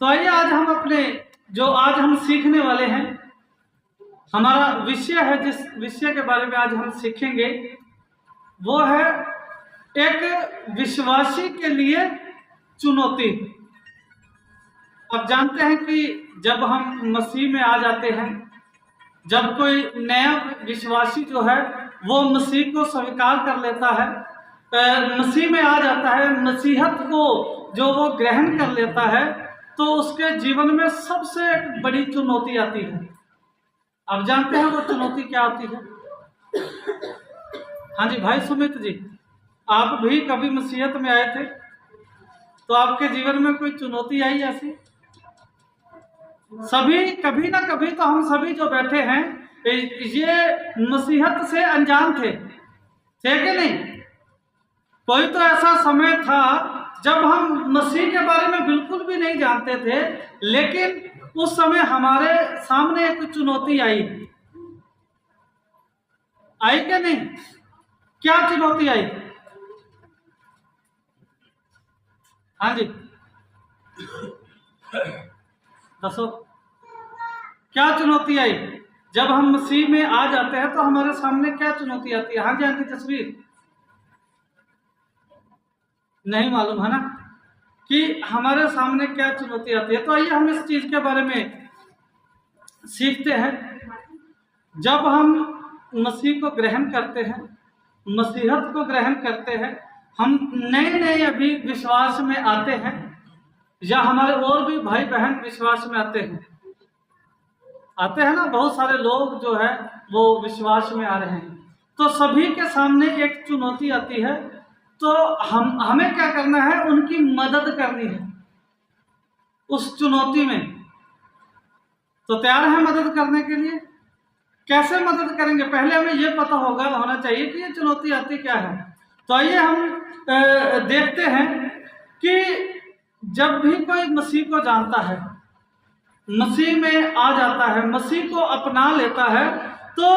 तो आइए आज हम सीखने वाले हैं, हमारा विषय है, जिस विषय के बारे में आज हम सीखेंगे वो है एक विश्वासी के लिए चुनौती। अब जानते हैं कि जब हम मसीह में आ जाते हैं, जब कोई नया विश्वासी जो है वो मसीह को स्वीकार कर लेता है, मसीह में आ जाता है, मसीहत को जो वो ग्रहण कर लेता है, तो उसके जीवन में सबसे बड़ी चुनौती आती है। अब जानते हैं वो चुनौती क्या आती है? हाँ जी भाई सुमित जी, आप भी कभी मसीहत में आए थे तो आपके जीवन में कोई चुनौती आई ऐसी? सभी कभी ना कभी तो हम सभी जो बैठे हैं ये मसीहत से अनजान थे कि नहीं? कोई तो ऐसा समय था जब हम मसीह के बारे में बिल्कुल भी नहीं जानते थे, लेकिन उस समय हमारे सामने एक चुनौती आई क्या नहीं? क्या चुनौती आई? हाँ जी दसो, क्या चुनौती आई? जब हम मसीह में आ जाते हैं तो हमारे सामने क्या चुनौती आती है? हाँ जी आंटी तस्वीर नहीं मालूम है ना कि हमारे सामने क्या चुनौती आती है। तो आइए हम इस चीज के बारे में सीखते हैं। जब हम मसीह को ग्रहण करते हैं, मसीहत को ग्रहण करते हैं, हम नए नए अभी विश्वास में आते हैं, या हमारे और भी भाई बहन विश्वास में आते हैं ना, बहुत सारे लोग जो है वो विश्वास में आ रहे हैं, तो सभी के सामने एक चुनौती आती है। तो हमें क्या करना है? उनकी मदद करनी है उस चुनौती में। तो तैयार है मदद करने के लिए? कैसे मदद करेंगे? पहले हमें यह पता होना चाहिए कि ये चुनौती आती क्या है। तो आइए हम देखते हैं कि जब भी कोई मसीह को जानता है, मसीह में आ जाता है, मसीह को अपना लेता है, तो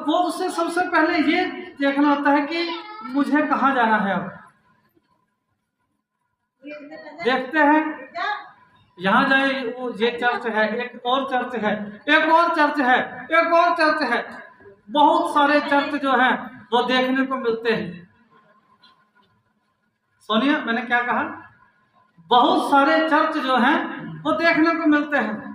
वो उससे सबसे पहले ये देखना होता है कि मुझे कहाँ जाना है। अब देखते हैं, यहाँ जाए, वो ये चर्च है, एक और चर्च है, एक और चर्च है, एक और चर्च है, बहुत सारे चर्च जो हैं वो देखने को मिलते हैं। सोनिया मैंने क्या कहा? बहुत सारे चर्च जो हैं वो देखने को मिलते हैं।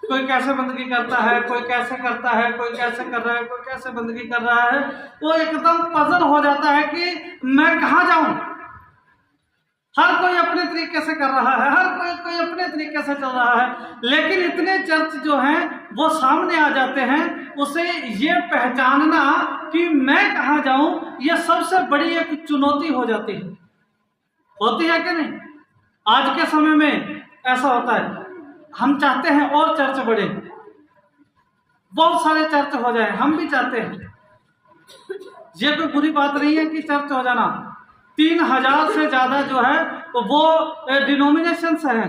कोई कैसे बंदगी करता है, कोई कैसे करता है, कोई कैसे कर रहा है, कोई कैसे बंदगी कर रहा है। वो एकदम पजल हो जाता है कि मैं कहाँ जाऊं। हर कोई अपने तरीके से कर रहा है, हर कोई अपने तरीके से चल रहा है, लेकिन इतने चर्च जो हैं वो सामने आ जाते हैं। उसे ये पहचानना कि मैं कहाँ जाऊं, यह सबसे बड़ी एक चुनौती हो जाती है। होती है कि नहीं? आज के समय में ऐसा होता है, हम चाहते हैं और चर्च बढ़े, बहुत सारे चर्च हो जाए, हम भी चाहते हैं। ये कोई बुरी बात नहीं है कि चर्च हो जाना। 3000 से ज्यादा जो है तो वो डिनोमिनेशंस हैं।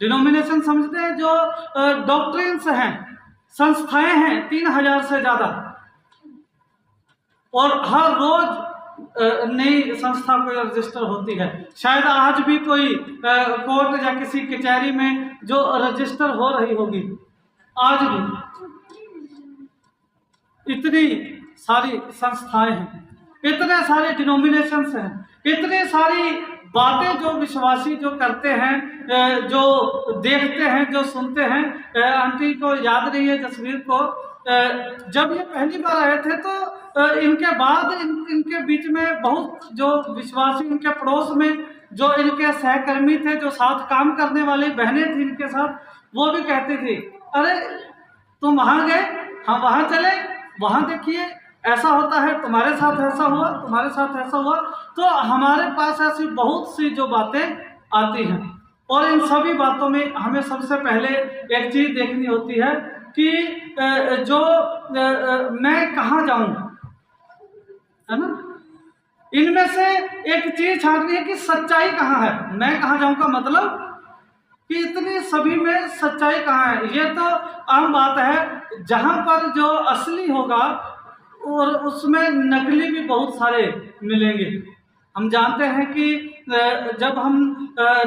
डिनोमिनेशन समझते हैं? जो डॉक्ट्रिन्स हैं, संस्थाएं हैं, 3000 से ज्यादा, और हर रोज नई संस्था कोई रजिस्टर होती है। शायद आज भी कोई कोर्ट या किसी कचहरी में जो रजिस्टर हो रही होगी, आज भी इतनी सारी संस्थाएं हैं, इतने सारे डिनोमिनेशंस हैं, इतनी सारी बातें जो विश्वासी जो करते हैं, जो देखते हैं, जो सुनते हैं। आंटी को याद नहीं है, जसवीर को, जब ये पहली बार आए थे तो इनके बाद इनके बीच में बहुत जो विश्वासी, इनके पड़ोस में जो इनके सहकर्मी थे, जो साथ काम करने वाली बहनें थी इनके साथ, वो भी कहती थी, अरे तुम वहाँ गए, हम वहाँ चले, वहाँ देखिए ऐसा होता है, तुम्हारे साथ ऐसा हुआ, तुम्हारे साथ ऐसा हुआ। तो हमारे पास ऐसी बहुत सी जो बातें आती हैं, और इन सभी बातों में हमें सबसे पहले एक चीज देखनी होती है कि जो मैं कहाँ जाऊं, है ना? इनमें से एक चीज छांटनी है कि सच्चाई कहाँ है। मैं कहाँ जाऊं का मतलब कि इतनी सभी में सच्चाई कहाँ है। ये तो आम बात है, जहां पर जो असली होगा और उसमें नकली भी बहुत सारे मिलेंगे। हम जानते हैं कि जब हम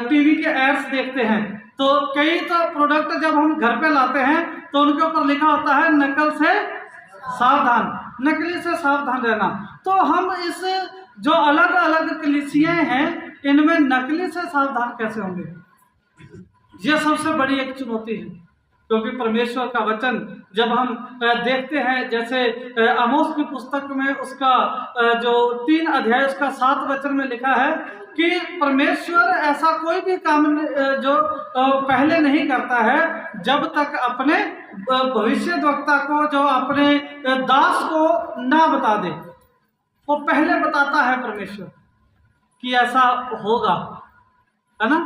टीवी के एड्स देखते हैं तो कई तो प्रोडक्ट जब हम घर पे लाते हैं तो उनके ऊपर लिखा होता है नकल से सावधान, नकली से सावधान रहना। तो हम इस जो अलग अलग कलीसियाएं हैं इनमें नकली से सावधान कैसे होंगे? यह सबसे बड़ी एक चुनौती है, क्योंकि परमेश्वर का वचन जब हम देखते हैं, जैसे आमोस की पुस्तक में उसका जो 3 अध्याय उसका 7 वचन में लिखा है कि परमेश्वर ऐसा कोई भी काम जो पहले नहीं करता है जब तक अपने भविष्यद्वक्ता को, जो अपने दास को ना बता दे। वो पहले बताता है परमेश्वर कि ऐसा होगा, है ना।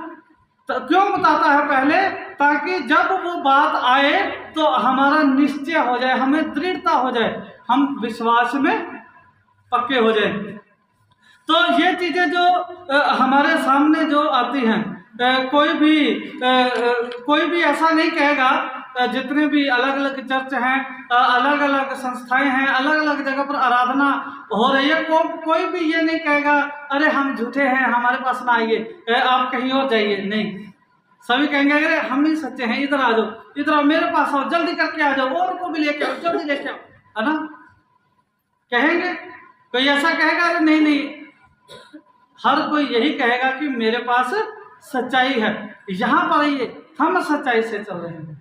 तो क्यों बताता है पहले? ताकि जब वो बात आए तो हमारा निश्चय हो जाए, हमें दृढ़ता हो जाए, हम विश्वास में पक्के हो जाए। तो ये चीजें जो हमारे सामने जो आती हैं, कोई भी ऐसा नहीं कहेगा, जितने भी अलग अलग चर्च हैं, अलग अलग संस्थाएं हैं, अलग अलग जगह पर आराधना हो रही है, कोई भी ये नहीं कहेगा अरे हम झूठे हैं, हमारे पास ना आइए, आप कहीं और जाइए। नहीं, सभी कहेंगे अरे हम ही सच्चे हैं, इधर आ जाओ, इधर आओ, मेरे पास आओ, जल्दी करके आ जाओ, और को भी लेके आओ, जल्दी लेके आओ, है ना। कहेंगे कोई ऐसा कहेगा अरे नहीं नहीं, हर कोई यही कहेगा कि मेरे पास सच्चाई है, यहाँ पर आइए, हम सच्चाई से चल रहे हैं।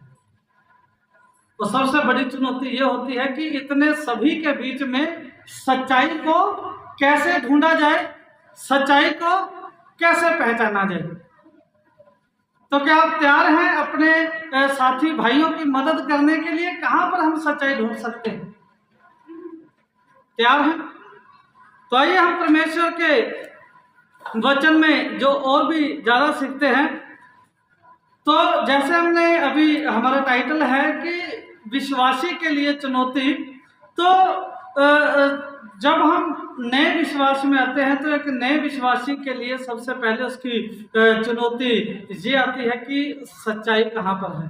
तो सबसे बड़ी चुनौती ये होती है कि इतने सभी के बीच में सच्चाई को कैसे ढूंढा जाए, सच्चाई को कैसे पहचाना जाए। तो क्या आप तैयार हैं अपने साथी भाइयों की मदद करने के लिए? कहां पर हम सच्चाई ढूंढ सकते हैं? तैयार हैं? तो आइए हम परमेश्वर के वचन में जो और भी ज्यादा सीखते हैं। तो जैसे हमने अभी, हमारा टाइटल है कि विश्वासी के लिए चुनौती। तो जब हम नए विश्वास में आते हैं तो एक नए विश्वासी के लिए सबसे पहले उसकी चुनौती ये आती है कि सच्चाई कहाँ पर है।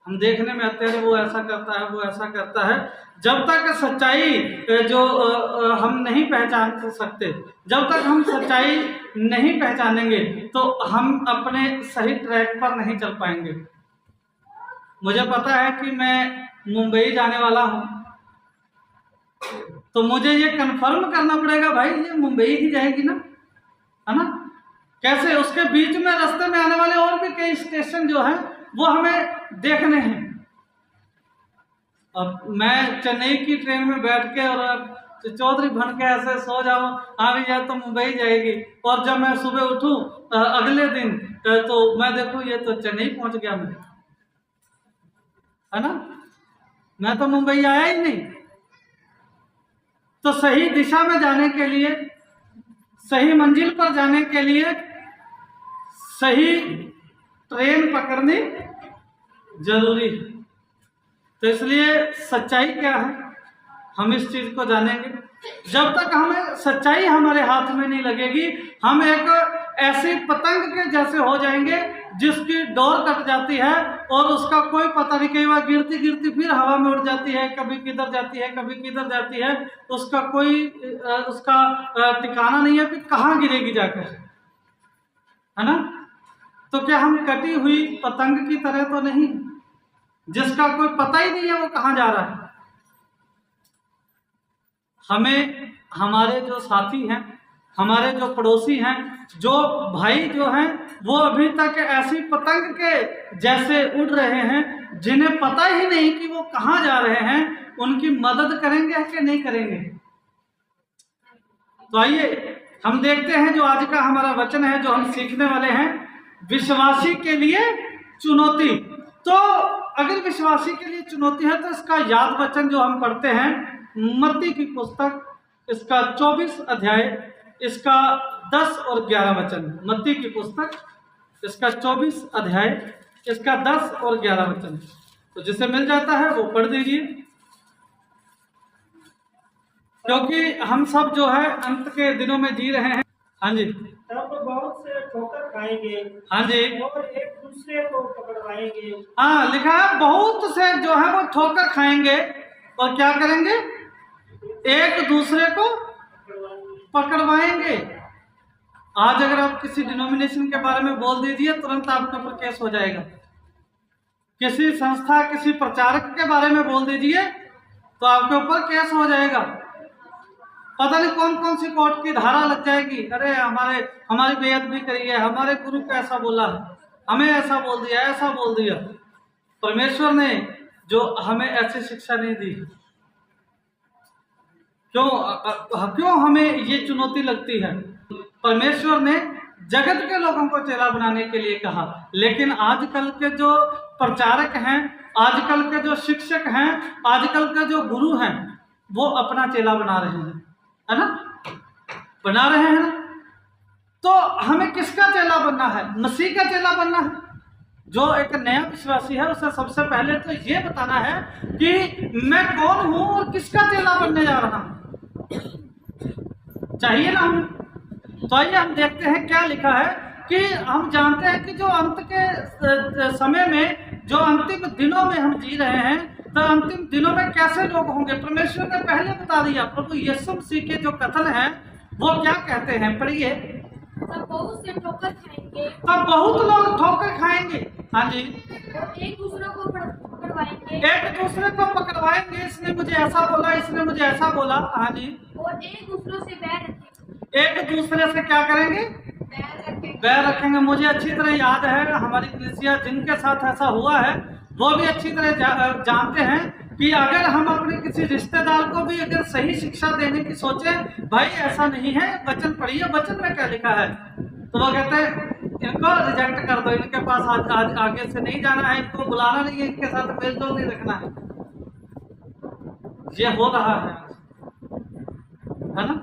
हम देखने में आते हैं वो ऐसा करता है, वो ऐसा करता है। जब तक सच्चाई जो हम नहीं पहचान सकते, जब तक हम सच्चाई नहीं पहचानेंगे तो हम अपने सही ट्रैक पर नहीं चल पाएंगे। मुझे पता है कि मैं मुंबई जाने वाला हूँ, तो मुझे ये कंफर्म करना पड़ेगा भाई ये मुंबई ही जाएगी ना, है ना। कैसे? उसके बीच में रास्ते में आने वाले और भी कई स्टेशन जो हैं वो हमें देखने हैं। अब मैं चेन्नई की ट्रेन में बैठ के और चौधरी बन के ऐसे सो जाऊं, आ भी जाए तो मुंबई जाएगी, और जब मैं सुबह उठूं अगले दिन तो मैं देखूं ये तो चेन्नई पहुंच गया मैं, है ना, मैं तो मुंबई आया ही नहीं। तो सही दिशा में जाने के लिए, सही मंजिल पर जाने के लिए सही ट्रेन पकड़नी जरूरी है। तो इसलिए सच्चाई क्या है हम इस चीज को जानेंगे। जब तक हमें सच्चाई हमारे हाथ में नहीं लगेगी, हम एक ऐसी पतंग के जैसे हो जाएंगे जिसकी डोर कट जाती है और उसका कोई पता नहीं, कई बार गिरती गिरती फिर हवा में उड़ जाती है, कभी किधर जाती है, कभी किधर जाती है, उसका कोई उसका ठिकाना नहीं है कि कहाँ गिरेगी जाकर, है ना। तो क्या हम कटी हुई पतंग की तरह तो नहीं, जिसका कोई पता ही नहीं है वो कहाँ जा रहा है। हमें हमारे जो साथी हैं, हमारे जो पड़ोसी हैं, जो भाई जो हैं, वो अभी तक ऐसी पतंग के जैसे उड़ रहे हैं जिन्हें पता ही नहीं कि वो कहाँ जा रहे हैं, उनकी मदद करेंगे कि नहीं करेंगे। तो आइए हम देखते हैं जो आज का हमारा वचन है, जो हम सीखने वाले हैं, विश्वासी के लिए चुनौती। तो अगर विश्वासी के लिए चुनौती है तो इसका याद वचन जो हम पढ़ते हैं मत्ती की पुस्तक, इसका 24 अध्याय, इसका 10 और 11 वचन। मत्ती की पुस्तक, इसका 24 अध्याय, इसका 10 और 11 वचन। तो जिसे मिल जाता है वो पढ़ दीजिए, क्योंकि हम सब जो है अंत के दिनों में जी रहे हैं। हाँ जी। तब बहुत से ठोकर खाएंगे, हाँ जी, और एक दूसरे को पकड़वाएंगे। हाँ, लिखा है बहुत से जो है वो ठोकर खाएंगे और क्या करेंगे, एक दूसरे को पकड़वाएंगे। आज अगर आप किसी डिनोमिनेशन के बारे में बोल दीजिए, तुरंत आपके ऊपर केस हो जाएगा। किसी संस्था, किसी प्रचारक के बारे में बोल दीजिए तो आपके ऊपर केस हो जाएगा। पता नहीं कौन कौन सी कोर्ट की धारा लग जाएगी। अरे हमारी बेअदबी करी है, हमारे गुरु को ऐसा बोला है, हमें ऐसा बोल दिया, ऐसा बोल दिया। परमेश्वर ने जो हमें ऐसी शिक्षा नहीं दी, क्यों हमें ये चुनौती लगती है? परमेश्वर ने जगत के लोगों को चेला बनाने के लिए कहा, लेकिन आजकल के जो प्रचारक हैं, आजकल के जो शिक्षक हैं, आजकल के जो गुरु हैं, वो अपना चेला बना रहे हैं, है ना? बना रहे हैं ना? तो हमें किसका चेला बनना है? मसीह का चेला बनना है। जो एक नया विश्वासी है, उसे सबसे पहले तो ये बताना है कि मैं कौन हूं और किसका चेला बनने जा रहा हूं। चाहिए ना हमें? तो आइए हम देखते हैं क्या लिखा है। कि हम जानते हैं कि जो अंत के समय में, जो अंतिम दिनों में हम जी रहे हैं, तो अंतिम दिनों में कैसे लोग होंगे परमेश्वर ने पहले बता दिया। प्रभु यीशु मसीह के जो कथन हैं वो क्या कहते हैं, पढ़िए। तब बहुत से ठोकर खाएंगे, तब बहुत लोग ठोकर खाएंगे। हाँ जी। और एक दूसरे को पकड़वाएंगे, एक दूसरे को पकड़वाएंगे, इसने मुझे ऐसा बोला, इसने मुझे ऐसा बोला। हाँ जी। और एक दूसरों से बैर रखेंगे। एक दूसरे से क्या करेंगे? बैर रखेंगे। मुझे अच्छी तरह याद है, हमारी कलीसिया जिनके साथ ऐसा हुआ है वो भी अच्छी तरह जानते हैं कि अगर हम अपने किसी रिश्तेदार को भी अगर सही शिक्षा देने की सोचे, भाई ऐसा नहीं है, वचन पढ़िए, वचन में क्या लिखा है, तो वो कहते हैं इनको रिजेक्ट कर दो, इनके पास आज आगे से नहीं जाना है, इनको बुलाना नहीं है, इनके साथ मेलजोल नहीं रखना है। ये हो रहा है ना?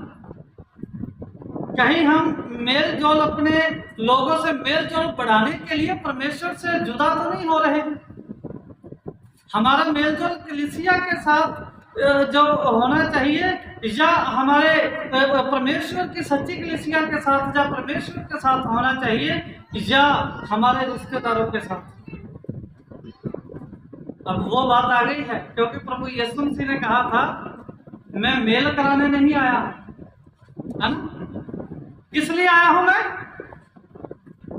कहीं हम मेल जोल, अपने लोगों से मेल जोल बढ़ाने के लिए परमेश्वर से जुदा तो नहीं हो रहे हैं। हमारा मेल जोल कलीसिया के साथ जो होना चाहिए, या हमारे परमेश्वर की सच्ची कलीसिया के साथ, या परमेश्वर के साथ होना चाहिए, या हमारे रिश्तेदारों के साथ। अब वो बात आ गई है, क्योंकि प्रभु यीशु मसीह ने कहा था मैं मेल कराने नहीं आया, है ना? किस लिए आया हूं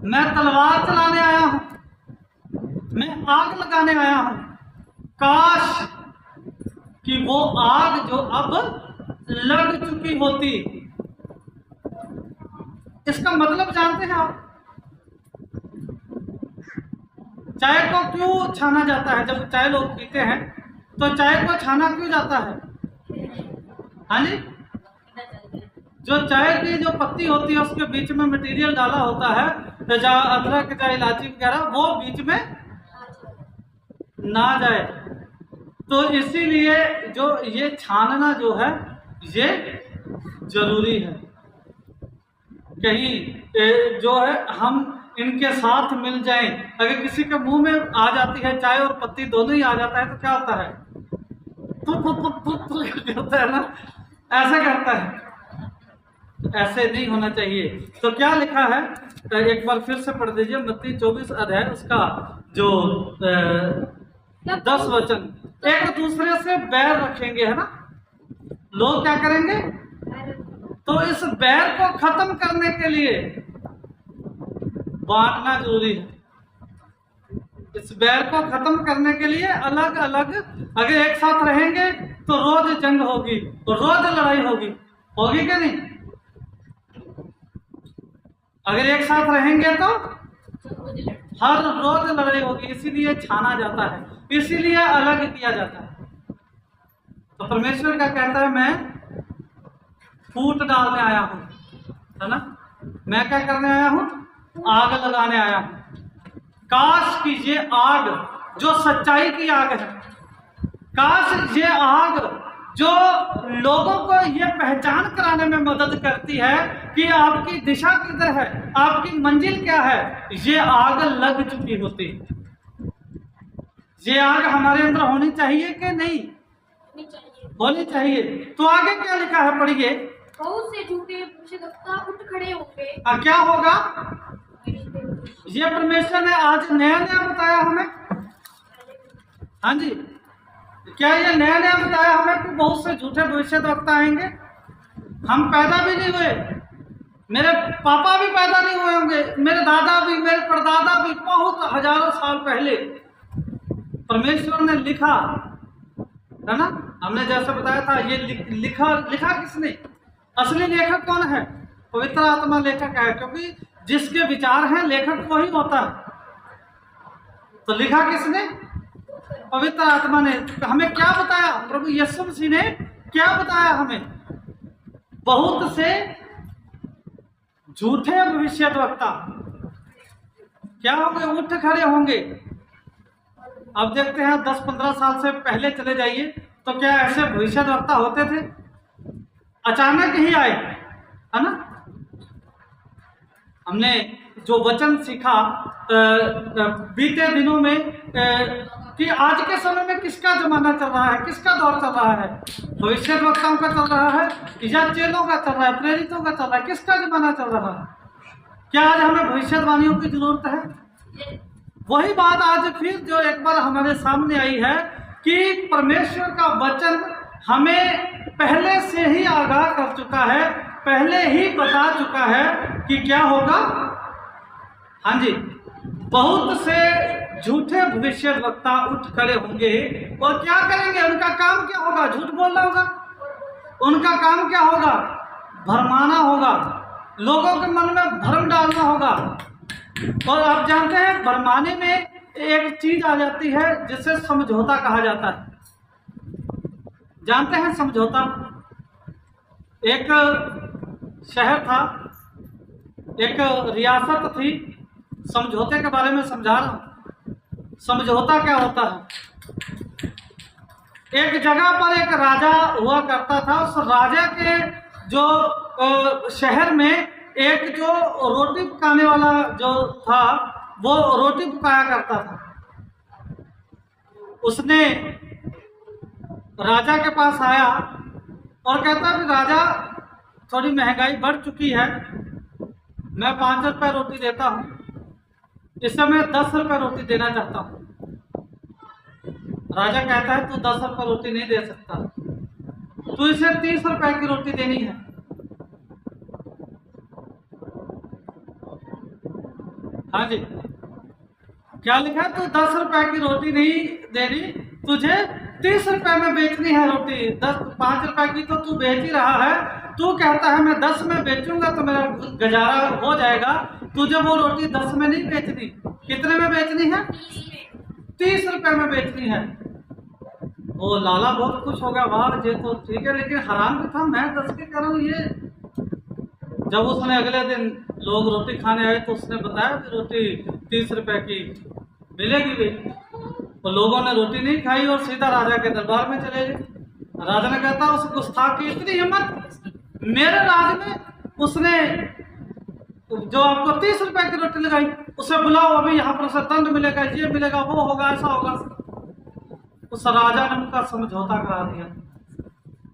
मैं तलवार चलाने आया हूं, मैं आग लगाने आया हूं। काश कि वो आग जो अब लग चुकी होती। इसका मतलब जानते हैं आप? चाय को क्यों छाना जाता है? जब चाय लोग पीते हैं तो चाय को छाना क्यों जाता है? हाँ जी। जो चाय की जो पत्ती होती है उसके बीच में मटेरियल डाला होता है, तो जहाँ अदरक, चाहे इलायची वगैरह, वो बीच में ना जाए। तो इसीलिए जो ये छानना जो है ये जरूरी है। कहीं जो है हम इनके साथ मिल जाएं। अगर किसी के मुंह में आ जाती है चाय और पत्ती, दोनों ही आ जाता है, तो क्या होता है? करता है ना, ऐसा करता है। ऐसे नहीं होना चाहिए। तो क्या लिखा है, एक बार फिर से पढ़ दीजिए। मत्ती 24 अध्याय, उसका जो 10 वचन। एक दूसरे से बैर रखेंगे, है ना? लोग क्या करेंगे? तो इस बैर को खत्म करने के लिए बांटना जरूरी है। इस बैर को खत्म करने के लिए अलग अलग, अगर एक साथ रहेंगे तो रोज जंग होगी, रोज लड़ाई होगी, होगी क्या नहीं? अगर एक साथ रहेंगे तो हर रोज लड़ाई होगी। इसीलिए छाना जाता है, इसीलिए अलग किया जाता है। तो परमेश्वर क्या कहता है? मैं फूट डालने आया हूं, है ना? मैं क्या करने आया हूं? आग लगाने आया हूं। काश कि ये आग जो सच्चाई की आग है, काश ये आग जो लोगों को ये पहचान कराने में मदद करती है कि आपकी दिशा किधर है, आपकी मंजिल क्या है, ये आग लग चुकी होती। ये आग हमारे अंदर होनी चाहिए कि नहीं? होनी चाहिए। तो आगे क्या लिखा है, पढ़िए। बहुत से झूठे भविष्यवक्ता उठ खड़े होंगे। क्या होगा? ये परमेश्वर ने आज नया नया बताया हमें। हाँ जी, क्या ये नया नया बताया हमें कि बहुत से झूठे भविष्यवक्ता आएंगे? हम पैदा भी नहीं हुए, मेरे पापा भी पैदा नहीं हुए होंगे, मेरे दादा भी, मेरे परदादा भी, बहुत हजारों साल पहले परमेश्वर ने लिखा है ना। हमने जैसे बताया था, ये लिखा किसने? असली लेखक कौन है? पवित्र आत्मा लेखक है, क्योंकि जिसके विचार हैं लेखक वही होता है। तो लिखा किसने? पवित्र आत्मा ने। हमें क्या बताया? प्रभु यीशु मसीह ने क्या बताया हमें? बहुत से झूठे भविष्यद्वक्ता क्या होंगे? उठ खड़े होंगे। अब देखते हैं 10-15 साल से पहले चले जाइए तो क्या ऐसे भविष्यद्वक्ता होते थे? अचानक ही आए, है ना। हमने जो वचन सीखा बीते दिनों में कि आज के समय में किसका जमाना चल रहा है, किसका दौर चल रहा है? भविष्यद्वक्ताओं का चल रहा है या चेलों का चल रहा है, प्रेरितों का चल रहा है? किसका जमाना चल रहा है? क्या आज हमें भविष्यवाणियों की जरूरत है? वही बात आज फिर जो एक बार हमारे सामने आई है कि परमेश्वर का वचन हमें पहले से ही आगाह कर चुका है, पहले ही बता चुका है कि क्या होगा। हाँ जी, बहुत से झूठे भविष्यद्वक्ता उठ खड़े होंगे और क्या करेंगे? उनका काम क्या होगा? झूठ बोलना होगा। उनका काम क्या होगा? भरमाना होगा, लोगों के मन में भ्रम डालना होगा। और आप जानते हैं भरमाने में एक चीज आ जाती है जिसे समझौता कहा जाता है। जानते हैं समझौता? एक शहर था, एक रियासत थी। समझौते के बारे में समझा रहा हूं। समझौता क्या होता है? एक जगह पर एक राजा हुआ करता था। उस राजा के जो शहर में एक जो रोटी पकाने वाला जो था वो रोटी पकाया करता था। उसने राजा के पास आया और कहता कि राजा, थोड़ी महंगाई बढ़ चुकी है, मैं 5 रुपये रोटी देता हूँ, इससे मैं 10 रुपये रोटी देना चाहता हूँ। राजा कहता है तू 10 रुपये रोटी नहीं दे सकता, तू इसे 30 रुपये की रोटी देनी है। हाँ जी, क्या लिखा है? तू 10 रुपए की रोटी नहीं देनी, तुझे 30 रुपए में बेचनी है रोटी। 5 रुपए की तो तू बेच ही रहा है, तू कहता है मैं 10 में बेचूंगा तो मेरा गुजारा हो जाएगा। तुझे वो रोटी 10 में नहीं बेचनी, कितने में बेचनी है? 30 रुपए में बेचनी है। वो लाला बहुत खुश हो गया, वाह ये तो ठीक है, लेकिन हराम भी था, मैं 10 की करूँ ये। जब उसने अगले दिन लोग रोटी खाने आए तो उसने बताया कि रोटी 30 रुपए की मिलेगी भी। तो लोगों ने रोटी नहीं खाई और सीधा राजा के दरबार में चले गए। राजा ने कहता उस गुस्ताख की इतनी हिम्मत, मेरे राज में उसने जो आपको 30 रुपए की रोटी लगाई, उसे बुलाओ, अभी यहाँ पर उसे दंड मिलेगा, ये मिलेगा, वो होगा, ऐसा होगा। उस राजा ने उनका समझौता करा दिया।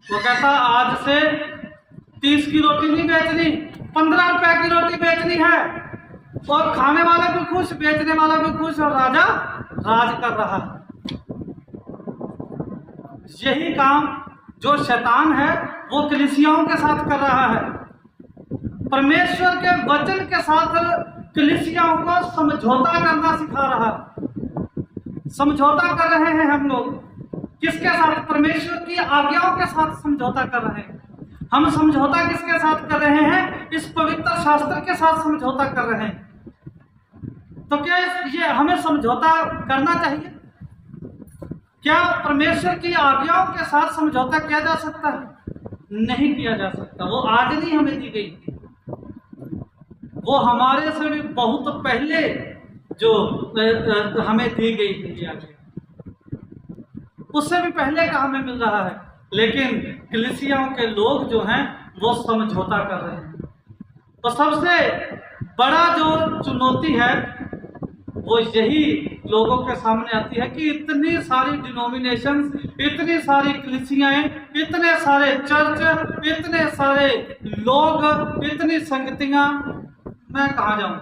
वो कहता आज से 30 की रोटी नहीं बेचनी, 15 रुपए की रोटी बेचनी है। और खाने वाले भी खुश, बेचने वाला भी खुश, और राजा राज कर रहा है। यही काम जो शैतान है वो कलीसियाओं के साथ कर रहा है। परमेश्वर के वचन के साथ कलीसियाओं को समझौता करना सिखा रहा है। समझौता कर रहे हैं हम लोग किसके साथ? परमेश्वर की आज्ञाओं के साथ समझौता कर रहे हैं। हम समझौता किसके साथ कर रहे हैं? इस पवित्र शास्त्र के साथ समझौता कर रहे हैं। तो क्या ये हमें समझौता करना चाहिए? क्या परमेश्वर की आज्ञाओं के साथ समझौता किया जा सकता है? नहीं किया जा सकता। वो आज नहीं हमें दी गई, वो हमारे से भी बहुत पहले जो हमें दी गई थी आज्ञा, उससे भी पहले का हमें मिल रहा है। लेकिन कलीसियाओं के लोग जो हैं वो समझौता कर रहे हैं। तो सबसे बड़ा जो चुनौती है वो यही लोगों के सामने आती है कि इतनी सारी डिनोमिनेशंस, इतनी सारी कलीसियाएं, इतने सारे चर्च, इतने सारे लोग, इतनी संगतियां, मैं कहाँ जाऊं?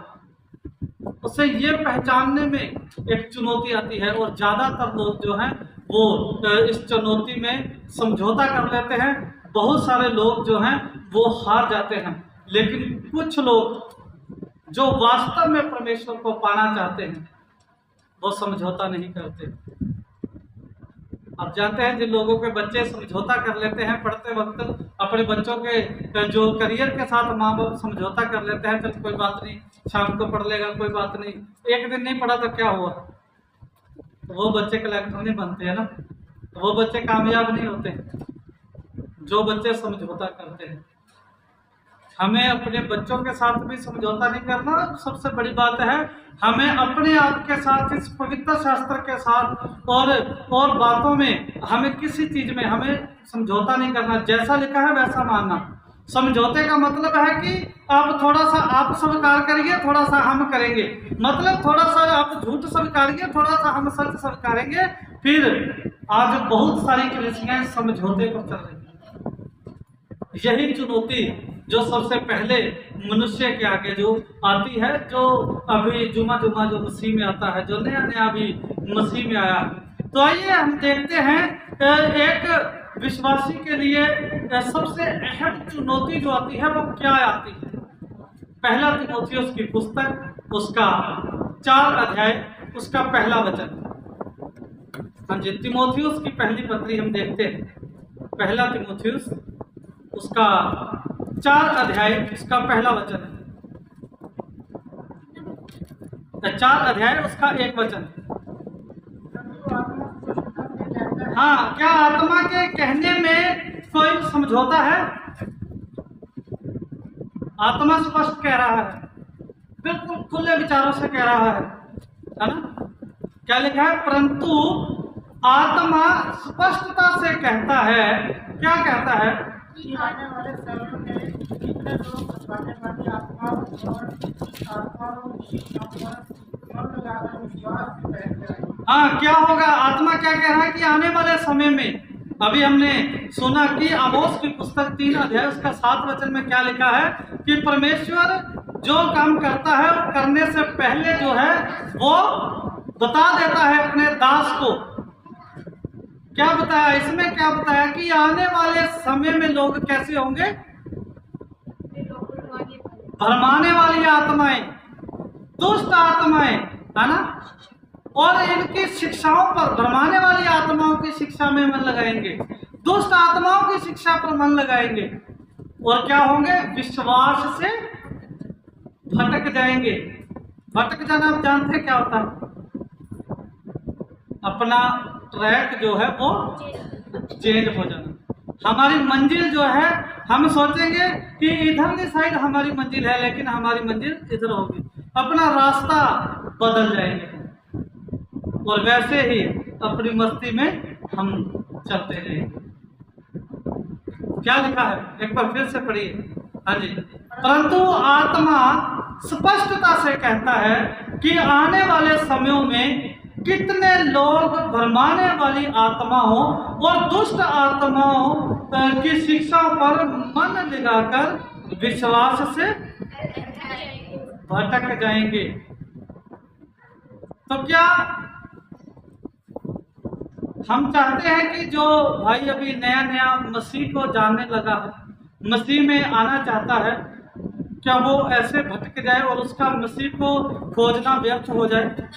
उससे ये पहचानने में एक चुनौती आती है। और ज़्यादातर लोग जो हैं वो इस चुनौती में समझौता कर लेते हैं। बहुत सारे लोग जो हैं वो हार जाते हैं। लेकिन कुछ लोग जो वास्तव में परमेश्वर को पाना चाहते हैं वो समझौता नहीं करते। आप जानते हैं जिन लोगों के बच्चे समझौता कर लेते हैं पढ़ते वक्त, अपने बच्चों के जो करियर के साथ माँ बाप समझौता कर लेते हैं, चल कोई बात नहीं शाम को पढ़ लेगा, कोई बात नहीं, एक दिन नहीं पढ़ा तो क्या हुआ, तो वो बच्चे कलेक्टर नहीं बनते हैं ना, तो वो बच्चे कामयाब नहीं होते जो बच्चे समझौता करते हैं। हमें अपने बच्चों के साथ भी समझौता नहीं करना। सबसे बड़ी बात है हमें अपने आप के साथ, इस पवित्र शास्त्र के साथ और बातों में हमें किसी चीज में हमें समझौता नहीं करना। जैसा लिखा है वैसा मानना। समझौते का मतलब है कि आप थोड़ा सा आप स्वीकार करिए, थोड़ा सा हम करेंगे, मतलब थोड़ा सा आप झूठ स्वीकारिए, थोड़ा सा हम सच स्वीकारेंगे। फिर आज बहुत सारी कलीसियां समझौते पर चल रही हैं। यही चुनौती जो सबसे पहले मनुष्य के आगे जो आती है, जो अभी जुमा जो मसीह में आता है, जो नया अभी मसीह में आया। तो आइए हम देखते हैं एक विश्वासी के लिए सबसे अहम चुनौती जो आती है वो क्या आती है। पहला तीमुथियुस की पुस्तक, उसका 4 अध्याय, उसका पहला वचन। हाँ जी, तीमुथियुस की पहली पत्री हम देखते हैं। पहला तीमुथियुस उसका 4 अध्याय, उसका पहला वचन है। 4 अध्याय उसका 1 वचन। हाँ, क्या आत्मा के कहने में कोई समझौता है? आत्मा स्पष्ट कह रहा है, बिल्कुल खुले विचारों से कह रहा है ना। क्या लिखा है? परंतु आत्मा स्पष्टता से कहता है। क्या कहता है? आने वाले समय में कितने लोग बताने वाली आत्माओं और शिक्षाओं पर मन लगाकर विश्वास करेंगे। हाँ, क्या होगा? आत्मा क्या कह रहा है कि आने वाले समय में, अभी हमने सुना कि आमोस की पुस्तक 3 अध्याय उसका 7 वचन में क्या लिखा है कि परमेश्वर जो काम करता है वो करने से पहले जो है वो बता देता है अपने दास को। क्या बताया इसमें? क्या बताया कि आने वाले समय में लोग कैसे होंगे? भरमाने वाली आत्माएं, दुष्ट आत्माएं, है ना, और इनकी शिक्षाओं पर, भरमाने वाली आत्माओं की शिक्षा में मन लगाएंगे, दुष्ट आत्माओं की शिक्षा पर मन लगाएंगे, और क्या होंगे? विश्वास से भटक जाएंगे। भटक जाना आप जानते हैं क्या होता है? अपना ट्रैक जो है वो चेंज हो जाना। हमारी मंजिल जो है, हम सोचेंगे कि इधर की साइड हमारी मंजिल है, लेकिन हमारी मंजिल इधर होगी, अपना रास्ता बदल जाएंगे और वैसे ही अपनी मस्ती में हम चलते रहेंगे। क्या लिखा है? एक बार फिर से पढ़िए। हाँ जी, परंतु आत्मा स्पष्टता से कहता है कि आने वाले समयों में कितने लोग भरमाने वाली आत्माओं और दुष्ट आत्माओं की शिक्षा पर मन लगाकर विश्वास से भटक जाएंगे। तो क्या हम चाहते हैं कि जो भाई अभी नया मसीह को जानने लगा है, मसीह में आना चाहता है, क्या वो ऐसे भटक जाए और उसका मसीह को खोजना व्यर्थ हो जाए?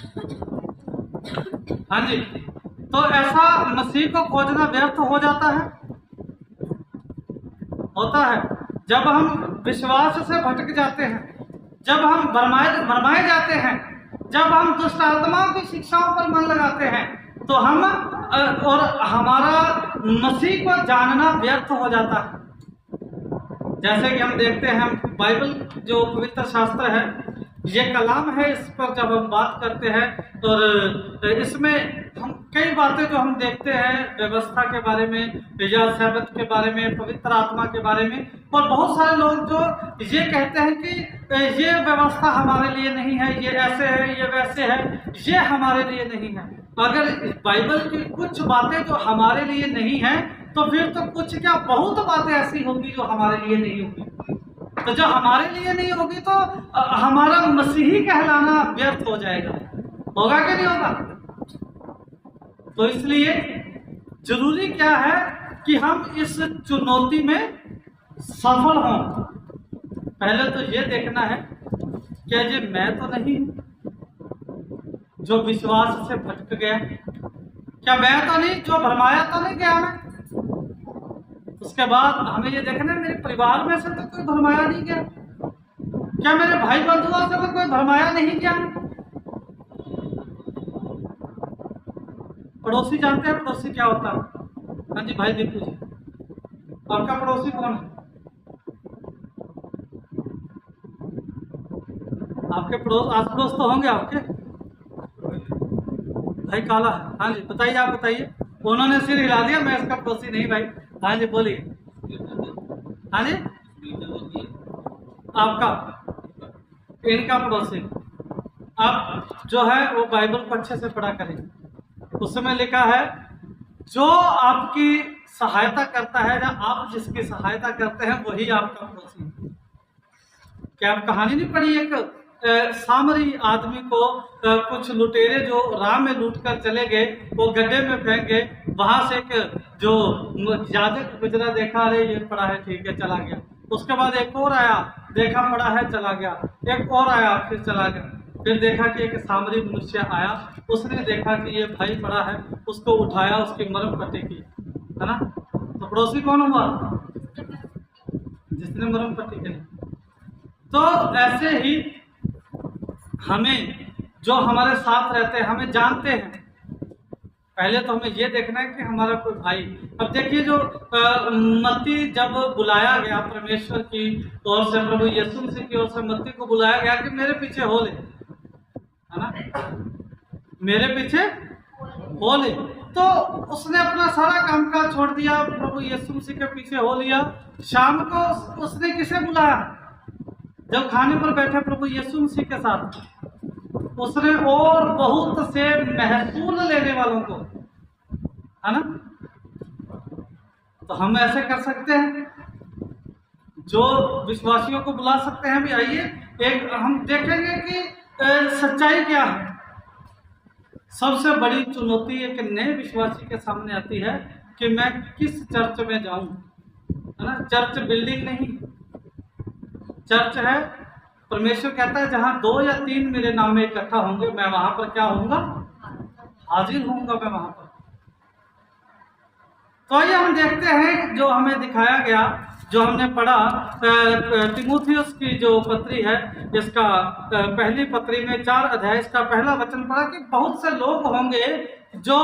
हाँ जी, तो ऐसा मसीह को खोजना व्यर्थ हो जाता है, होता है जब हम विश्वास से भटक जाते हैं, जब हम भरमाए जाते हैं, जब हम दुष्ट आत्माओं की शिक्षाओं पर मन लगाते हैं, तो हम और हमारा मसीह को जानना व्यर्थ हो जाता है। जैसे कि हम देखते हैं बाइबल जो पवित्र शास्त्र है, ये कलाम है, इस पर जब हम बात करते हैं और इसमें हम कई बातें जो हम देखते हैं व्यवस्था के बारे में या सैबत के बारे में, पवित्र आत्मा के बारे में, और बहुत सारे लोग जो ये कहते हैं कि ये व्यवस्था हमारे लिए नहीं है, ये ऐसे है, ये वैसे है, ये हमारे लिए नहीं है। अगर बाइबल की कुछ बातें जो हमारे लिए नहीं है, तो फिर तो कुछ क्या बहुत बातें ऐसी होंगी जो हमारे लिए नहीं होगी। तो जो हमारे लिए नहीं होगी तो हमारा मसीही कहलाना व्यर्थ हो जाएगा। होगा कि नहीं होगा? तो इसलिए जरूरी क्या है कि हम इस चुनौती में सफल हों, पहले तो ये देखना है कि ये मैं तो नहीं जो विश्वास से भटक गया, क्या मैं तो नहीं जो भरमाया तो नहीं गया मैं। उसके बाद हमें ये देखना है मेरे परिवार में से तो कोई भरमाया नहीं गया, क्या मेरे भाई बंधुओं से तो कोई भरमाया नहीं गया। पड़ोसी जानते हैं पड़ोसी क्या होता है? हाँ जी भाई दीपू जी, आपका पड़ोसी कौन है? आपके पड़ोस आस पड़ोस तो होंगे आपके भाई। काला है, हाँ जी बताइए, आप बताइए। उन्होंने सिर हिला दिया, मैं इसका पड़ोसी नहीं भाई। हाँ जी बोलिए। हाँ जी आपका इनका पड़ोसी। अब जो है वो बाइबल को अच्छे से पढ़ा करें, उसमें लिखा है जो आपकी सहायता करता है या आप जिसकी सहायता करते हैं वही आपका पड़ोसी है। क्या आप कहानी नहीं पढ़ी एक सामरी आदमी को कुछ लुटेरे जो राह में लूट कर चले गए, वो गड्ढे में फेंक गए, वहां से एक जो याजक गुजरा, देखा अरे ये पड़ा है ठीक है चला गया। उसके बाद एक और आया, देखा पड़ा है चला गया, एक और आया फिर चला गया। फिर देखा कि एक सामरी मनुष्य आया, उसने देखा कि ये भाई पड़ा है, उसको उठाया, उसकी मरहम पट्टी की, है ना। तो पड़ोसी कौन हुआ? जिसने मरहम पट्टी की। तो ऐसे ही हमें जो हमारे साथ रहते हैं, हमें जानते हैं, पहले तो हमें ये देखना है कि हमारा कोई भाई। अब देखिए जो मत्ती जब बुलाया गया परमेश्वर की ओर से, प्रभु यीशु मसीह की ओर से मत्ती को बुलाया गया कि मेरे पीछे हो ले, है ना, मेरे पीछे हो ले। तो उसने अपना सारा कामकाज छोड़ दिया, प्रभु यीशु मसीह के पीछे हो लिया। शाम को उसने किसे बुलाया? जब खाने पर बैठे प्रभु यीशु मसीह के साथ, उसने और बहुत से महसूल लेने वालों को, है ना। तो हम ऐसे कर सकते हैं, जो विश्वासियों को बुला सकते हैं भी आइए, एक हम देखेंगे कि सच्चाई क्या है। सबसे बड़ी चुनौती एक नए विश्वासी के सामने आती है कि मैं किस चर्च में जाऊं, है ना। चर्च बिल्डिंग नहीं, चर्च है, परमेश्वर कहता है जहां 2 या 3 मेरे नाम में इकट्ठा होंगे मैं वहां पर क्या होऊंगा? हाजिर होऊंगा मैं वहां पर। तो ये हम देखते हैं जो हमें दिखाया गया, जो हमने पढ़ा तीमुथियुस की जो पत्री है, इसका पहली पत्री में 4 अध्याय, इसका पहला वचन पढ़ा कि बहुत से लोग होंगे जो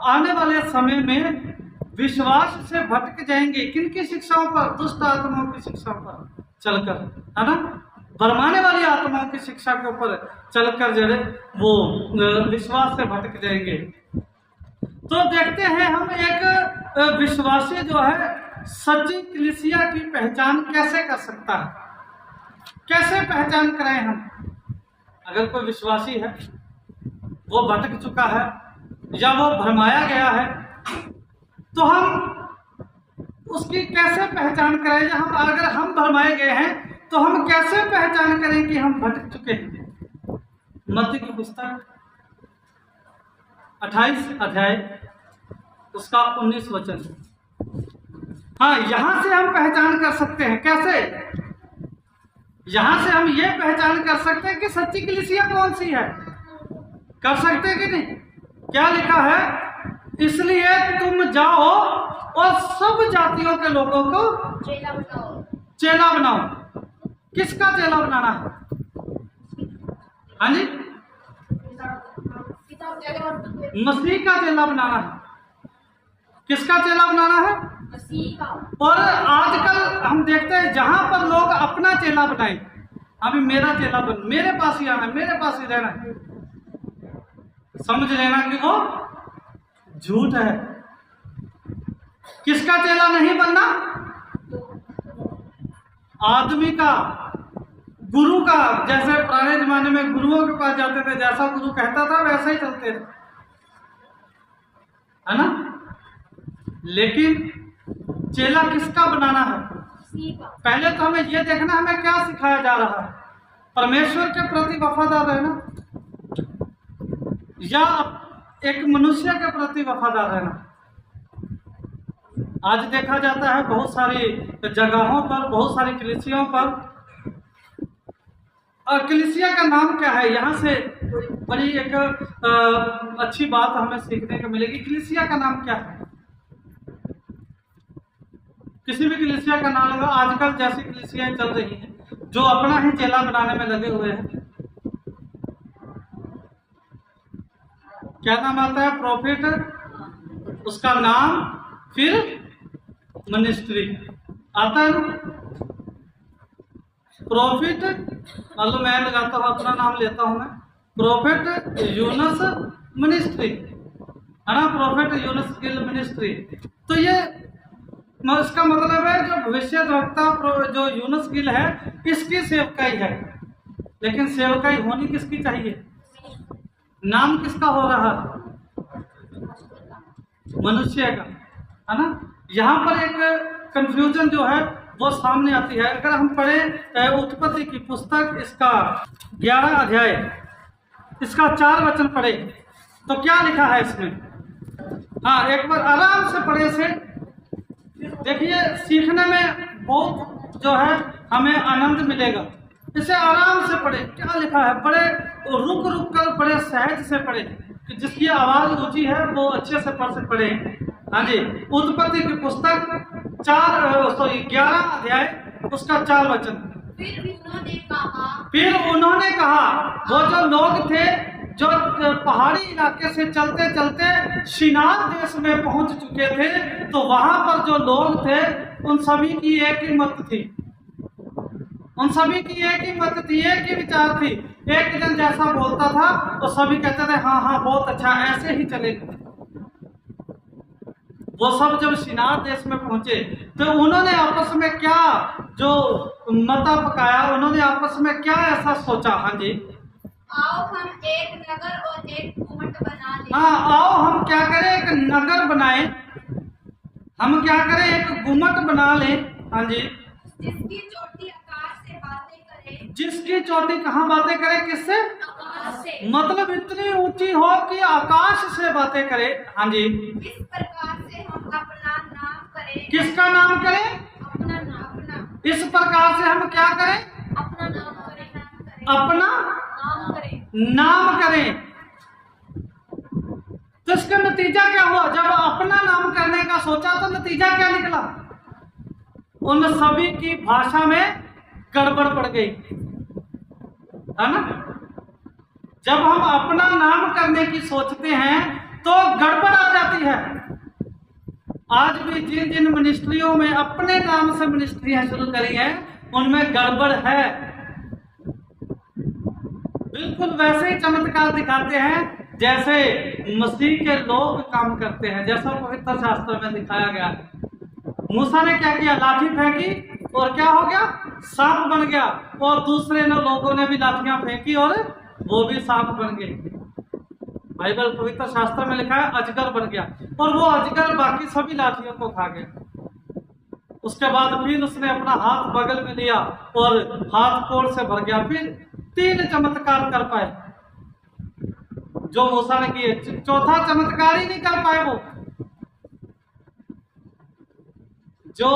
आने वाले समय में विश्वास से भटक जाएंगे। किनकी शिक्षाओं पर? दुष्ट आत्माओं की शिक्षाओं पर चलकर, है ना, भरमाने वाली आत्माओं की शिक्षा के ऊपर चलकर जो है वो विश्वास से भटक जाएंगे। तो देखते हैं हम एक विश्वासी जो है सच्ची कलीसिया की पहचान कैसे कर सकता है, कैसे पहचान कराएं हम। अगर कोई विश्वासी है वो भटक चुका है या वो भरमाया गया है, तो हम उसकी कैसे पहचान करें? या हम अगर हम भरमाए गए हैं तो हम कैसे पहचान करें कि हम भटक चुके हैं? मत्ती की पुस्तक 28 अध्याय उसका 19 वचन। हाँ, यहां से हम पहचान कर सकते हैं। कैसे? यहां से हम ये पहचान कर सकते हैं कि सच्ची कलीसिया कौन सी है। कर सकते हैं कि नहीं? क्या लिखा है? इसलिए तुम जाओ और सब जातियों के लोगों को चेला बनाओ। चेला बनाओ। किसका चेला बनाना है? हाँ जी, मसीह का चेला बनाना है। किसका चेला बनाना है? मसीह का। और आजकल हम देखते हैं जहां पर लोग अपना चेला बनाए, अभी मेरा चेला बन, मेरे पास ही आना, मेरे पास ही रहना, समझ लेना कि वो झूठ है। किसका चेला नहीं बनना? आदमी का, गुरु का। जैसे पुराने जमाने में गुरुओं के पास जाते थे, जैसा गुरु कहता था वैसा ही चलते थे, है ना। लेकिन चेला किसका बनाना है? पहले तो हमें यह देखना हमें क्या सिखाया जा रहा है। परमेश्वर के प्रति वफादार रहना या एक मनुष्य के प्रति वफादार रहना। आज देखा जाता है बहुत सारी जगहों पर, बहुत सारी कलीसियाओं पर। और कलीसिया का नाम क्या है, यहाँ से बड़ी एक अच्छी बात हमें सीखने को मिलेगी। कलीसिया का नाम क्या है? किसी भी कलीसिया का नाम होगा। आजकल जैसी कलीसियाएं चल रही हैं जो अपना ही चेला बनाने में लगे हुए हैं, क्या नाम आता है? प्रॉफिट, उसका नाम, फिर मिनिस्ट्री आता है ना। प्रॉफिट, मतलब मैं लगाता हूँ, अपना नाम लेता हूँ मैं, प्रॉफिट यूनस मिनिस्ट्री, है ना। प्रॉफिट यूनस गिल मिनिस्ट्री। तो ये इसका मतलब है जो भविष्य वक्ता जो यूनस गिल है, इसकी सेवकाई है। लेकिन सेवकाई होनी किसकी चाहिए? नाम किसका हो रहा है? मनुष्य का, है ना। यहाँ पर एक कंफ्यूजन जो है वो सामने आती है। अगर हम पढ़े उत्पत्ति की पुस्तक, इसका 11 अध्याय, इसका 4 वचन पढ़े तो क्या लिखा है इसमें? हाँ, एक बार आराम से पढ़े से देखिए, सीखने में बहुत जो है हमें आनंद मिलेगा। इसे आराम से पढ़े। क्या लिखा है? बड़े रुक रुक कर, बड़े सहज से पढ़े, कि जिसकी आवाज ऊंची है वो अच्छे से पढ़े। हाँ जी, उत्पत्ति की पुस्तक 11 अध्याय, उसका 4 वचन। फिर उन्होंने कहा, वो जो लोग थे जो पहाड़ी इलाके से चलते चलते शिनार देश में पहुंच चुके थे, तो वहां पर जो लोग थे उन सभी की एक ही मत थी, उन सभी की एक ही मत थी, एक ही विचार थी। एक जन जैसा बोलता था तो सभी कहते थे हाँ हाँ बहुत अच्छा, ऐसे ही चलेगा। वो सब जब शिनार देश में पहुंचे तो उन्होंने आपस में क्या जो मता पकाया, उन्होंने आपस में क्या ऐसा सोचा? हाँ जी, आओ हम एक नगर और एक गुम्मट बना लें। हाँ, आओ हम क्या करें? एक नगर बनाएं, हम क्या करें? एक गुम्मट बना लें। हाँ जी, जिसकी चोटी आकाश से बातें करे। जिसकी चोटी कहाँ बातें करे? किससे? आकाश से। मतलब इतनी ऊंची हो कि आकाश से बातें करे। हाँ जी, इस प्रकार से हम अपना नाम करें। किसका नाम करें? अपना नाम, अपना, इस प्रकार से हम क्या करें? अपना नाम करें, नाम करें, अपना नाम करें। नाम करें। तो इसका नतीजा क्या हुआ? जब अपना नाम करने का सोचा तो नतीजा क्या निकला? उन सभी की भाषा में गड़बड़ पड़ गई, है ना। जब हम अपना नाम करने की सोचते हैं तो गड़बड़ आ जाती है। आज भी जिन जिन मिनिस्ट्रियों में अपने नाम से मिनिस्ट्रियां शुरू करी हैं, उनमें गड़बड़ है। बिल्कुल वैसे ही चमत्कार दिखाते हैं जैसे मसीह के लोग काम करते हैं, जैसा पवित्र शास्त्र में दिखाया गया है। मूसा ने क्या किया? लाठी फेंकी और क्या हो गया? सांप बन गया। और दूसरे लोगों ने भी लाठियां फेंकी और वो भी सांप बन गए। बाइबल पवित्र शास्त्र में लिखा है अजगर बन गया, और वो अजगर बाकी सभी लाठियों को खा गया। उसके बाद फिर उसने अपना हाथ बगल में लिया और हाथ कोड़ से भर गया। फिर 3 चमत्कार कर पाए जो मूसा ने किए, 4था चमत्कार ही नहीं कर पाए वो, जो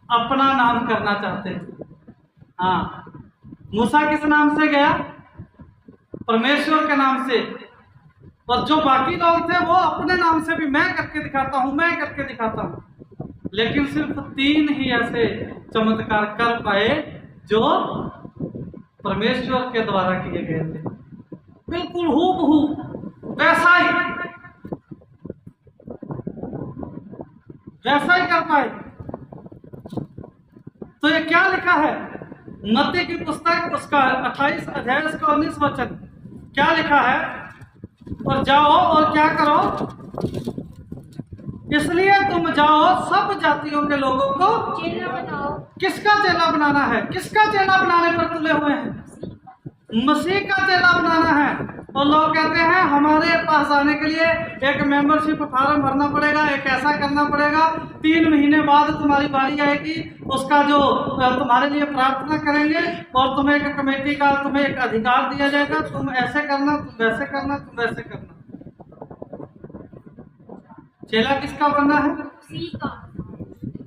अपना नाम करना चाहते थे। हाँ, मूसा किस नाम से गया? परमेश्वर के नाम से। और जो बाकी लोग थे वो अपने नाम से भी, मैं करके दिखाता हूं, मैं करके दिखाता हूं। लेकिन सिर्फ 3 ही ऐसे चमत्कार कर पाए जो परमेश्वर के द्वारा किए गए थे। बिल्कुल हूबहू वैसा ही कर पाए। तो ये क्या लिखा है? मत्ती की पुस्तक उसका 28 अध्याय उसका 19 वचन क्या लिखा है? और जाओ और क्या करो? इसलिए तुम जाओ सब जातियों के लोगों को चेला बनाओ। किसका चेला बनाना है? किसका चेला बनाने पर तुले हुए हैं? मसीह का चेला बनाना है। और लोग कहते हैं हमारे पास आने के लिए एक मेंबरशिप फार्म भरना पड़ेगा, एक ऐसा करना पड़ेगा, 3 महीने बाद तुम्हारी बारी आएगी, उसका जो तुम्हारे लिए प्रार्थना करेंगे और तुम्हें एक कमेटी का तुम्हें एक अधिकार दिया जाएगा, तुम ऐसे करना, तुम वैसे करना, तुम वैसे करना। चेला किसका बनना है? मसीह का।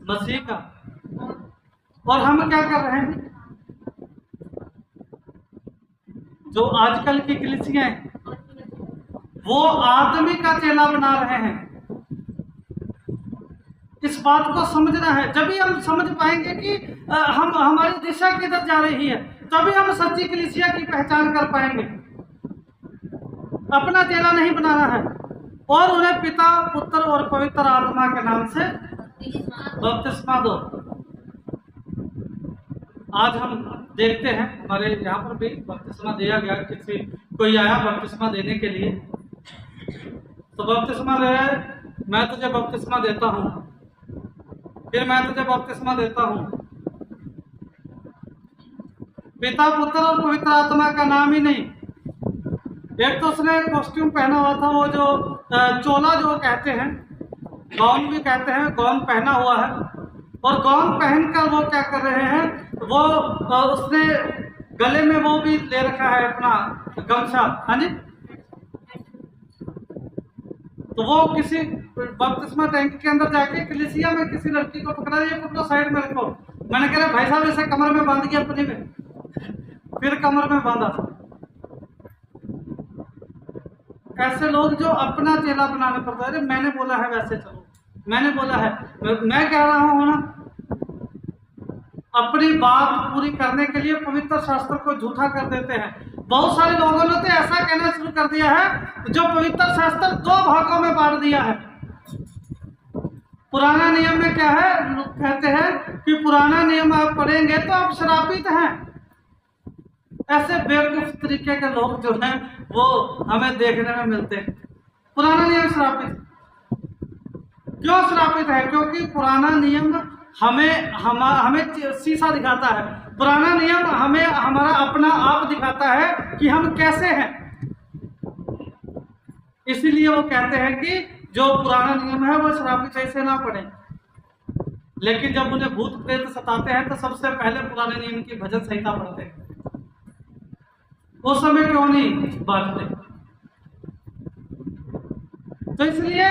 मसीह का। और हम क्या कर रहे हैं? जो आजकल की कलीसियां हैं वो आदमी का चेला बना रहे हैं। इस बात को समझना है, जब हम समझ पाएंगे कि हम हमारी दिशा किधर जा रही है, तभी हम सच्ची कलीसिया की पहचान कर पाएंगे। अपना चेला नहीं बनाना है और उन्हें पिता, पुत्र और पवित्र आत्मा के नाम से बपतिस्मा दो। आज हम देखते हैं हमारे यहाँ पर भी बपतिस्मा दिया गया, किसी कोई आया बपतिस्मा देने के लिए, तो बपतिस्मा ले रहे, मैं तुझे बपतिस्मा देता हूँ, फिर मैं तुझे बपतिस्मा देता हूँ। पिता, पुत्र और पवित्र आत्मा का नाम ही नहीं। एक तो उसने कॉस्ट्यूम पहना हुआ था, वो जो चोला जो कहते हैं, गाउन भी कहते हैं, गाउन पहना हुआ है, और गाउन पहनकर वो क्या कर रहे हैं, वो उसने गले में वो भी ले रखा है अपना गमछा। हाँ जी। तो वो किसी बपतिस्मा टैंक के अंदर जाके कलीसिया में किसी लड़की को पकड़ा, ये पकड़ो साइड में रखो। मैंने कहा भाई साहब इसे कमर में बांध दिया अपने में, फिर कमर में बांधा। ऐसे लोग जो अपना चेला बनाने पड़ता है, मैंने बोला है वैसे चलो, मैंने बोला है, मैं कह रहा हूं ना, अपनी बात पूरी करने के लिए पवित्र शास्त्र को झूठा कर देते हैं। बहुत सारे लोगों ने तो ऐसा कहना शुरू कर दिया है, जो पवित्र शास्त्र 2 भागों में बांट दिया है। पुराना नियम में क्या है, लोग कहते हैं कि पुराना नियम आप पढ़ेंगे तो आप श्रापित हैं। ऐसे बेवकूफ तरीके के लोग जो हैं वो हमें देखने में मिलते हैं। पुराना नियम श्रापित क्यों श्रापित है? क्योंकि पुराना नियम हमें शीशा दिखाता है। पुराना नियम हमें हमारा अपना आप दिखाता है कि हम कैसे हैं। इसीलिए वो कहते हैं कि जो पुराना नियम है वो श्रापित है, इसे ना पढ़ें। लेकिन जब उन्हें भूत प्रेत सताते हैं तो सबसे पहले पुराने नियम की भजन संहिता पढ़ते हैं। उस समय क्यों नहीं बांटते? तो इसलिए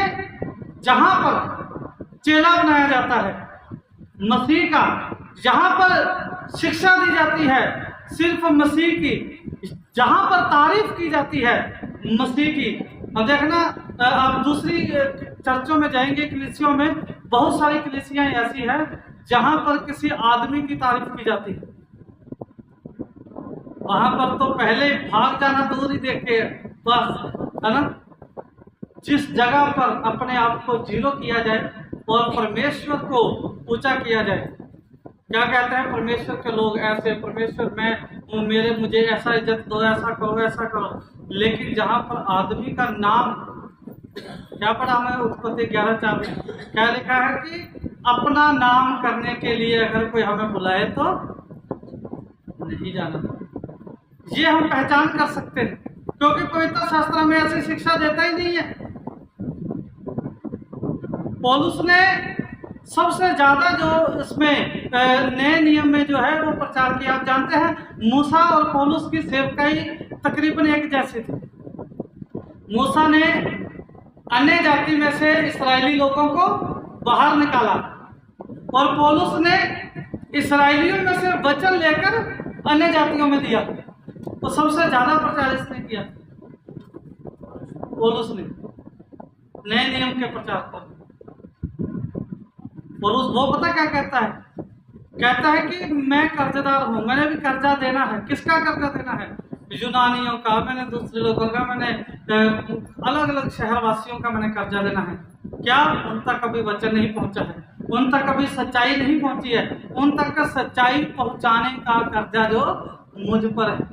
जहां पर चेला बनाया जाता है मसीह का, जहां पर शिक्षा दी जाती है सिर्फ मसीह की, जहां पर तारीफ की जाती है मसीह की। अब देखना, आप दूसरी चर्चों में जाएंगे, कलीसियों में बहुत सारी कलीसियां ऐसी हैं जहां पर किसी आदमी की तारीफ की जाती है। वहां पर तो पहले भाग जाना दूर ही देखे बस, है ना। जिस जगह पर अपने आप को जीरो किया जाए और परमेश्वर को ऊंचा किया जाए, क्या कहते हैं परमेश्वर के लोग ऐसे, परमेश्वर मैं मुझे ऐसा इज्जत दो, ऐसा करो, ऐसा करो। लेकिन जहां पर आदमी का नाम, क्या पढ़ा हमें उत्पत्ति 11:4 में क्या लिखा है कि अपना नाम करने के लिए अगर कोई हमें बुलाए तो नहीं जाना। ये हम पहचान कर सकते हैं क्योंकि पवित्र शास्त्र में ऐसी शिक्षा देता ही नहीं है। पौलुस ने सबसे ज्यादा जो इसमें नए नियम में जो है वो प्रचार किया। आप जानते हैं मूसा और पौलुस की सेवकाई तकरीबन एक जैसी थी। मूसा ने अन्य जाति में से इस्राएली लोगों को बाहर निकाला और पौलुस ने इस्राएलियों में से वचन लेकर अन्य जातियों में दिया। तो सबसे ज्यादा प्रचार इसने किया, पौलुस ने, नए नियम के प्रचार को। पौलुस वो पता क्या कहता है? कहता है कि मैं कर्जदार हूं, मैंने भी कर्जा देना है। किसका कर्जा देना है? यूनानियों का, मैंने दूसरे लोगों का, मैंने अलग अलग शहरवासियों का मैंने कर्जा देना है। क्या? उन तक कभी वचन नहीं पहुंचा है, उन तक कभी सच्चाई नहीं पहुंची है। उन तक का सच्चाई पहुंचाने का कर्जा जो मुझ पर है।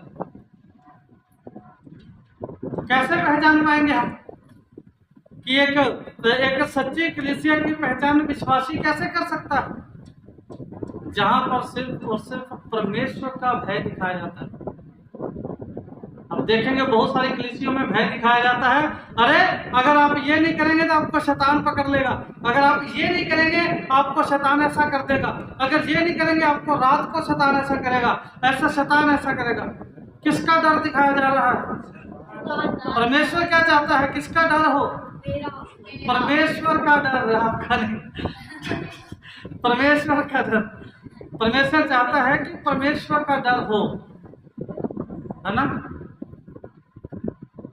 कैसे पहचान पाएंगे हम कि एक सच्ची कलीसिया की पहचान विश्वासी कैसे कर सकता है? जहां पर सिर्फ और सिर्फ परमेश्वर का भय दिखाया जाता है। अब देखेंगे बहुत सारी कलीसियों में भय दिखाया जाता है, अरे अगर आप ये नहीं करेंगे तो आपको शैतान पकड़ लेगा, अगर आप ये नहीं करेंगे आपको शैतान ऐसा कर देगा, अगर ये नहीं करेंगे आपको रात को शैतान ऐसा करेगा, ऐसा शैतान ऐसा करेगा। किसका डर दिखाया जा रहा है? परमेश्वर क्या चाहता है? किसका डर हो? परमेश्वर का डर, आपका नहीं। परमेश्वर का डर, परमेश्वर चाहता है कि परमेश्वर का डर हो, है ना।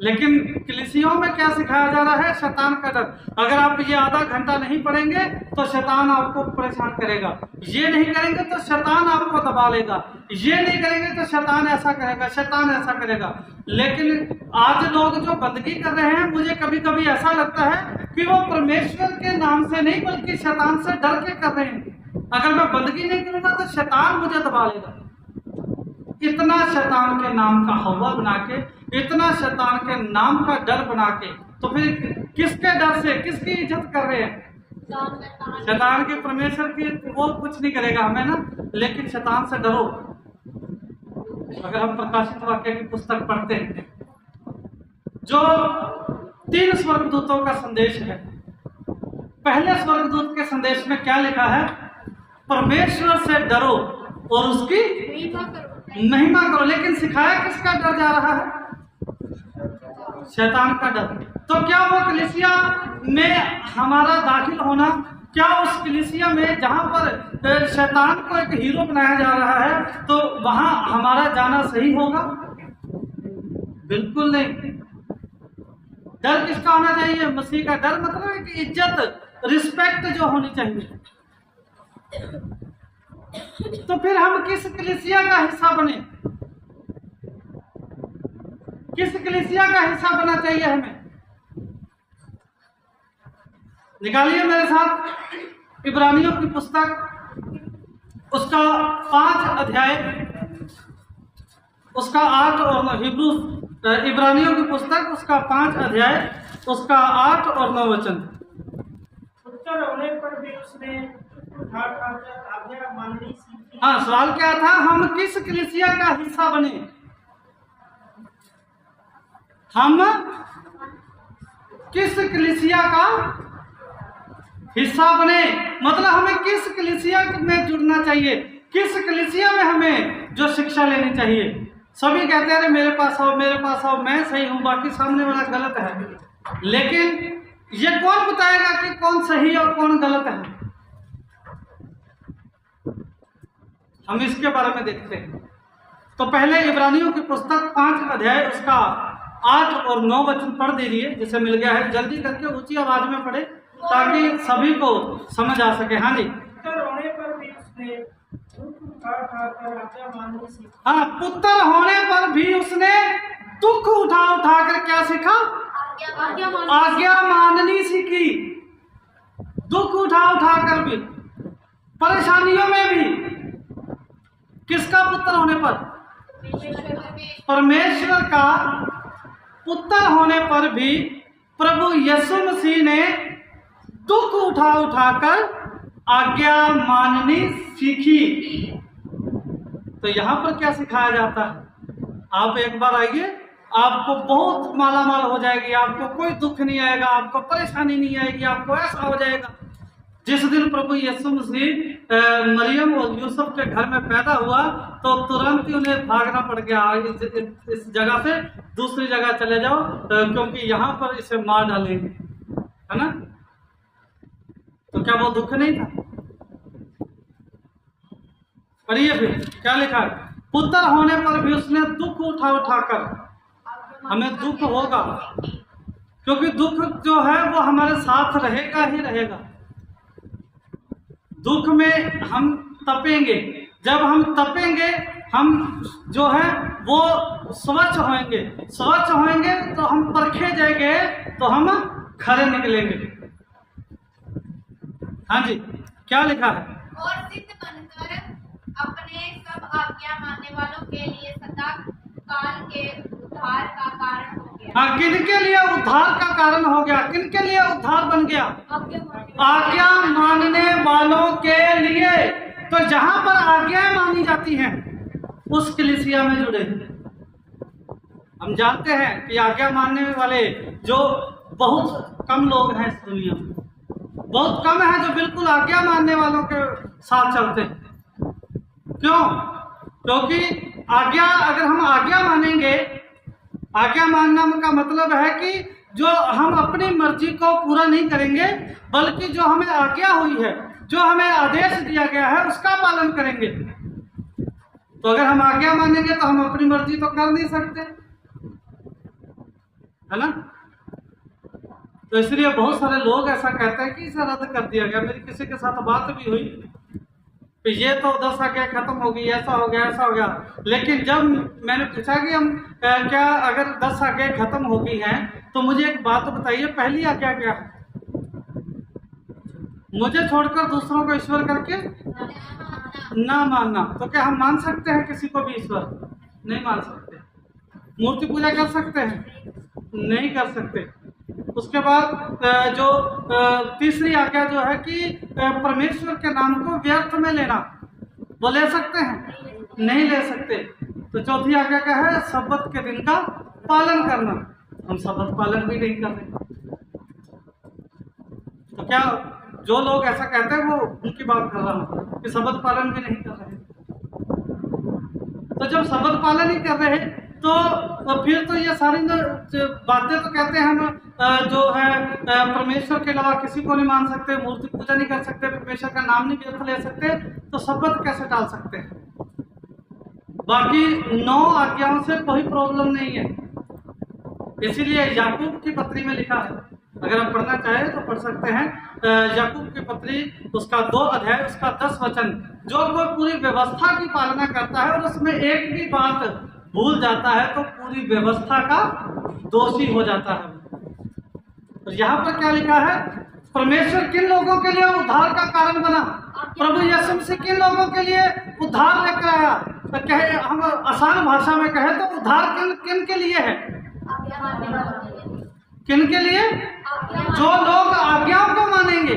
लेकिन कलीसियाओं में क्या सिखाया जा रहा है? शैतान का डर। अगर आप ये आधा घंटा नहीं पढ़ेंगे तो शैतान आपको परेशान करेगा, ये नहीं करेंगे तो शैतान आपको दबा लेगा, ये नहीं करेंगे तो शैतान ऐसा करेगा, शैतान ऐसा करेगा। लेकिन आज लोग जो बंदगी कर रहे हैं, मुझे कभी कभी ऐसा लगता है कि वो परमेश्वर के नाम से नहीं बल्कि शैतान से डर के कर रहे हैं। अगर मैं बंदगी नहीं करूंगा तो शैतान मुझे दबा लेगा। इतना शैतान के नाम का हवा बना के, इतना शैतान के नाम का डर बना के, तो फिर किसके डर से, किसकी इज्जत कर रहे हैं? शैतान के। परमेश्वर की वो कुछ नहीं करेगा हमें ना, लेकिन शैतान से डरो। अगर हम प्रकाशित वाक्य की पुस्तक पढ़ते हैं, जो 3 स्वर्गदूतों का संदेश है, पहले स्वर्गदूत के संदेश में क्या लिखा है? परमेश्वर से डरो और उसकी महिमा करो। लेकिन सिखाया किसका डर जा रहा है? शैतान का डर। तो क्या वो कलीसिया में हमारा दाखिल होना, क्या उस कलीसिया में जहां पर शैतान को एक हीरो बनाया जा रहा है, तो वहां हमारा जाना सही होगा? बिल्कुल नहीं। डर किसका होना चाहिए? मसीह का डर। मतलब है कि इज्जत, रिस्पेक्ट जो होनी चाहिए। तो फिर हम किस कलीसिया का हिस्सा बने? किस कलीसिया का हिस्सा बनना चाहिए हमें? निकालिए मेरे साथ इब्रानियों की पुस्तक, उसका 5 अध्याय, उसका 8 और 9। हिब्रू इब्रानियों की पुस्तक, उसका 5 अध्याय, उसका 8 और 9 वचन। उत्तर होने पर भी उसने आज्ञा माननी सीखी। हाँ, सवाल क्या था? हम किस कलीसिया का हिस्सा बने? हम किस कलीसिया का हिस्सा बने? मतलब हमें किस कलीसिया में जुड़ना चाहिए, किस कलीसिया में हमें जो शिक्षा लेनी चाहिए। सभी कहते हैं मेरे पास आओ, मेरे पास आओ, मैं सही हूं, बाकी सामने वाला गलत है। लेकिन ये कौन बताएगा कि कौन सही और कौन गलत है? हम इसके बारे में देखते हैं। तो पहले इब्रानियों की पुस्तक 5 अध्याय, उसका 8 और 9 वचन पढ़ दीजिए, जिसे मिल गया है। जल्दी करके ऊंची आवाज में पढ़े ताकि सभी को समझ आ सके। हाँ जी। पुत्र होने पर भी उसने दुख उठा आज्ञा माननी सीखी। हाँ, पुत्र होने पर भी उसने दुख उठा कर क्या सीखा? आज्ञा माननी सीखी। दुख उठा कर भी, परेशानियों में भी। किसका पुत्र होने पर? परमेश्वर का पुत्र होने पर भी प्रभु यीशु मसीह ने दुख उठा कर आज्ञा माननी सीखी। तो यहाँ पर क्या सिखाया जाता है? आप एक बार आइए, आपको बहुत मालामाल हो जाएगी, आपको कोई दुख नहीं आएगा, आपको परेशानी नहीं आएगी, आपको ऐसा हो जाएगा। जिस दिन प्रभु यीशु मसीह मरियम और यूसुफ के घर में पैदा हुआ, तो तुरंत ही उन्हें भागना पड़ गया, इस जगह से दूसरी जगह चले जाओ, क्योंकि यहाँ पर इसे मार डालेंगे, है ना। तो क्या वो दुख नहीं था? पढ़िए फिर क्या लिखा है? पुत्र होने पर भी उसने दुख उठा कर। हमें दुख होगा, क्योंकि दुख जो है वो हमारे साथ रहेगा ही रहेगा। दुख में हम तपेंगे, जब हम तपेंगे हम जो है वो स्वच्छ होंगे, स्वच्छ होंगे तो हम परखे जाएंगे, तो हम खरे निकलेंगे। हाँ जी, क्या लिखा है? और सिद्ध बनकर अपने सब आज्ञा मानने वालों के लिए सदा काल के उद्धार का कारण हो गया। हाँ, किनके लिए उद्धार का कारण हो गया? किनके लिए उद्धार बन गया? आज्ञा मानने वालों के लिए। तो जहां पर आज्ञाएं मानी जाती हैं उस कलीसिया में जुड़े। हम जानते हैं कि आज्ञा मानने वाले जो बहुत कम लोग हैं इस दुनिया में, बहुत कम है जो बिल्कुल आज्ञा मानने वालों के साथ चलते हैं। क्यों? क्योंकि आज्ञा, अगर हम आज्ञा मानेंगे, आज्ञा मानना का मतलब है कि जो हम अपनी मर्जी को पूरा नहीं करेंगे, बल्कि जो हमें आज्ञा हुई है, जो हमें आदेश दिया गया है, उसका पालन करेंगे। तो अगर हम आज्ञा मानेंगे तो हम अपनी मर्जी तो कर नहीं सकते, है ना। तो इसलिए बहुत सारे लोग ऐसा कहते हैं कि इसे रद्द कर दिया गया। मेरी किसी के साथ बात भी हुई कि ये तो 10 आज्ञा खत्म हो गई, ऐसा हो गया, ऐसा हो गया। लेकिन जब मैंने पूछा कि हम क्या अगर 10 आज्ञा खत्म हो गई हैं तो मुझे एक बात बताइए, पहली आज्ञा क्या है? मुझे छोड़कर दूसरों को ईश्वर करके ना मानना। तो क्या हम मान सकते हैं किसी को भी ईश्वर? नहीं मान सकते। मूर्ति पूजा कर सकते हैं? नहीं कर सकते। उसके बाद जो तीसरी आज्ञा जो है कि परमेश्वर के नाम को व्यर्थ में लेना, वो ले सकते हैं? नहीं ले सकते। तो चौथी आज्ञा क्या है? सब्बत के दिन का पालन करना। हम सब्बत पालन भी नहीं कर रहे। तो क्या जो लोग ऐसा कहते हैं वो उनकी बात कर रहा हूँ कि सब्बत पालन भी नहीं कर रहे। तो जब सब्बत पालन ही कर रहे तो फिर तो ये सारी बातें तो कहते हैं हम जो है परमेश्वर के अलावा किसी को नहीं मान सकते, मूर्ति पूजा नहीं कर सकते, परमेश्वर का नाम नहीं व्यर्थ ले सकते, तो सब्बत कैसे टाल सकते हैं? बाकी 9 आज्ञाओं से कोई प्रॉब्लम नहीं है। इसीलिए याकूब की पत्री में लिखा है, अगर आप पढ़ना चाहें तो पढ़ सकते हैं। याकूब की पत्री उसका 2 अध्याय उसका 10 वचन, जो कोई पूरी व्यवस्था की पालना करता है और उसमें एक भी बात भूल जाता है तो पूरी व्यवस्था का दोषी हो जाता है। तो यहाँ पर क्या लिखा है? परमेश्वर किन लोगों के लिए उद्धार का कारण बना? प्रभु यीशु मसीह किन लोगों के लिए उद्धार लेकर आया? तो कहे हम आसान भाषा में कहे तो उद्धार किन के लिए है? किन के लिए? जो लोग आज्ञाओं को मानेंगे।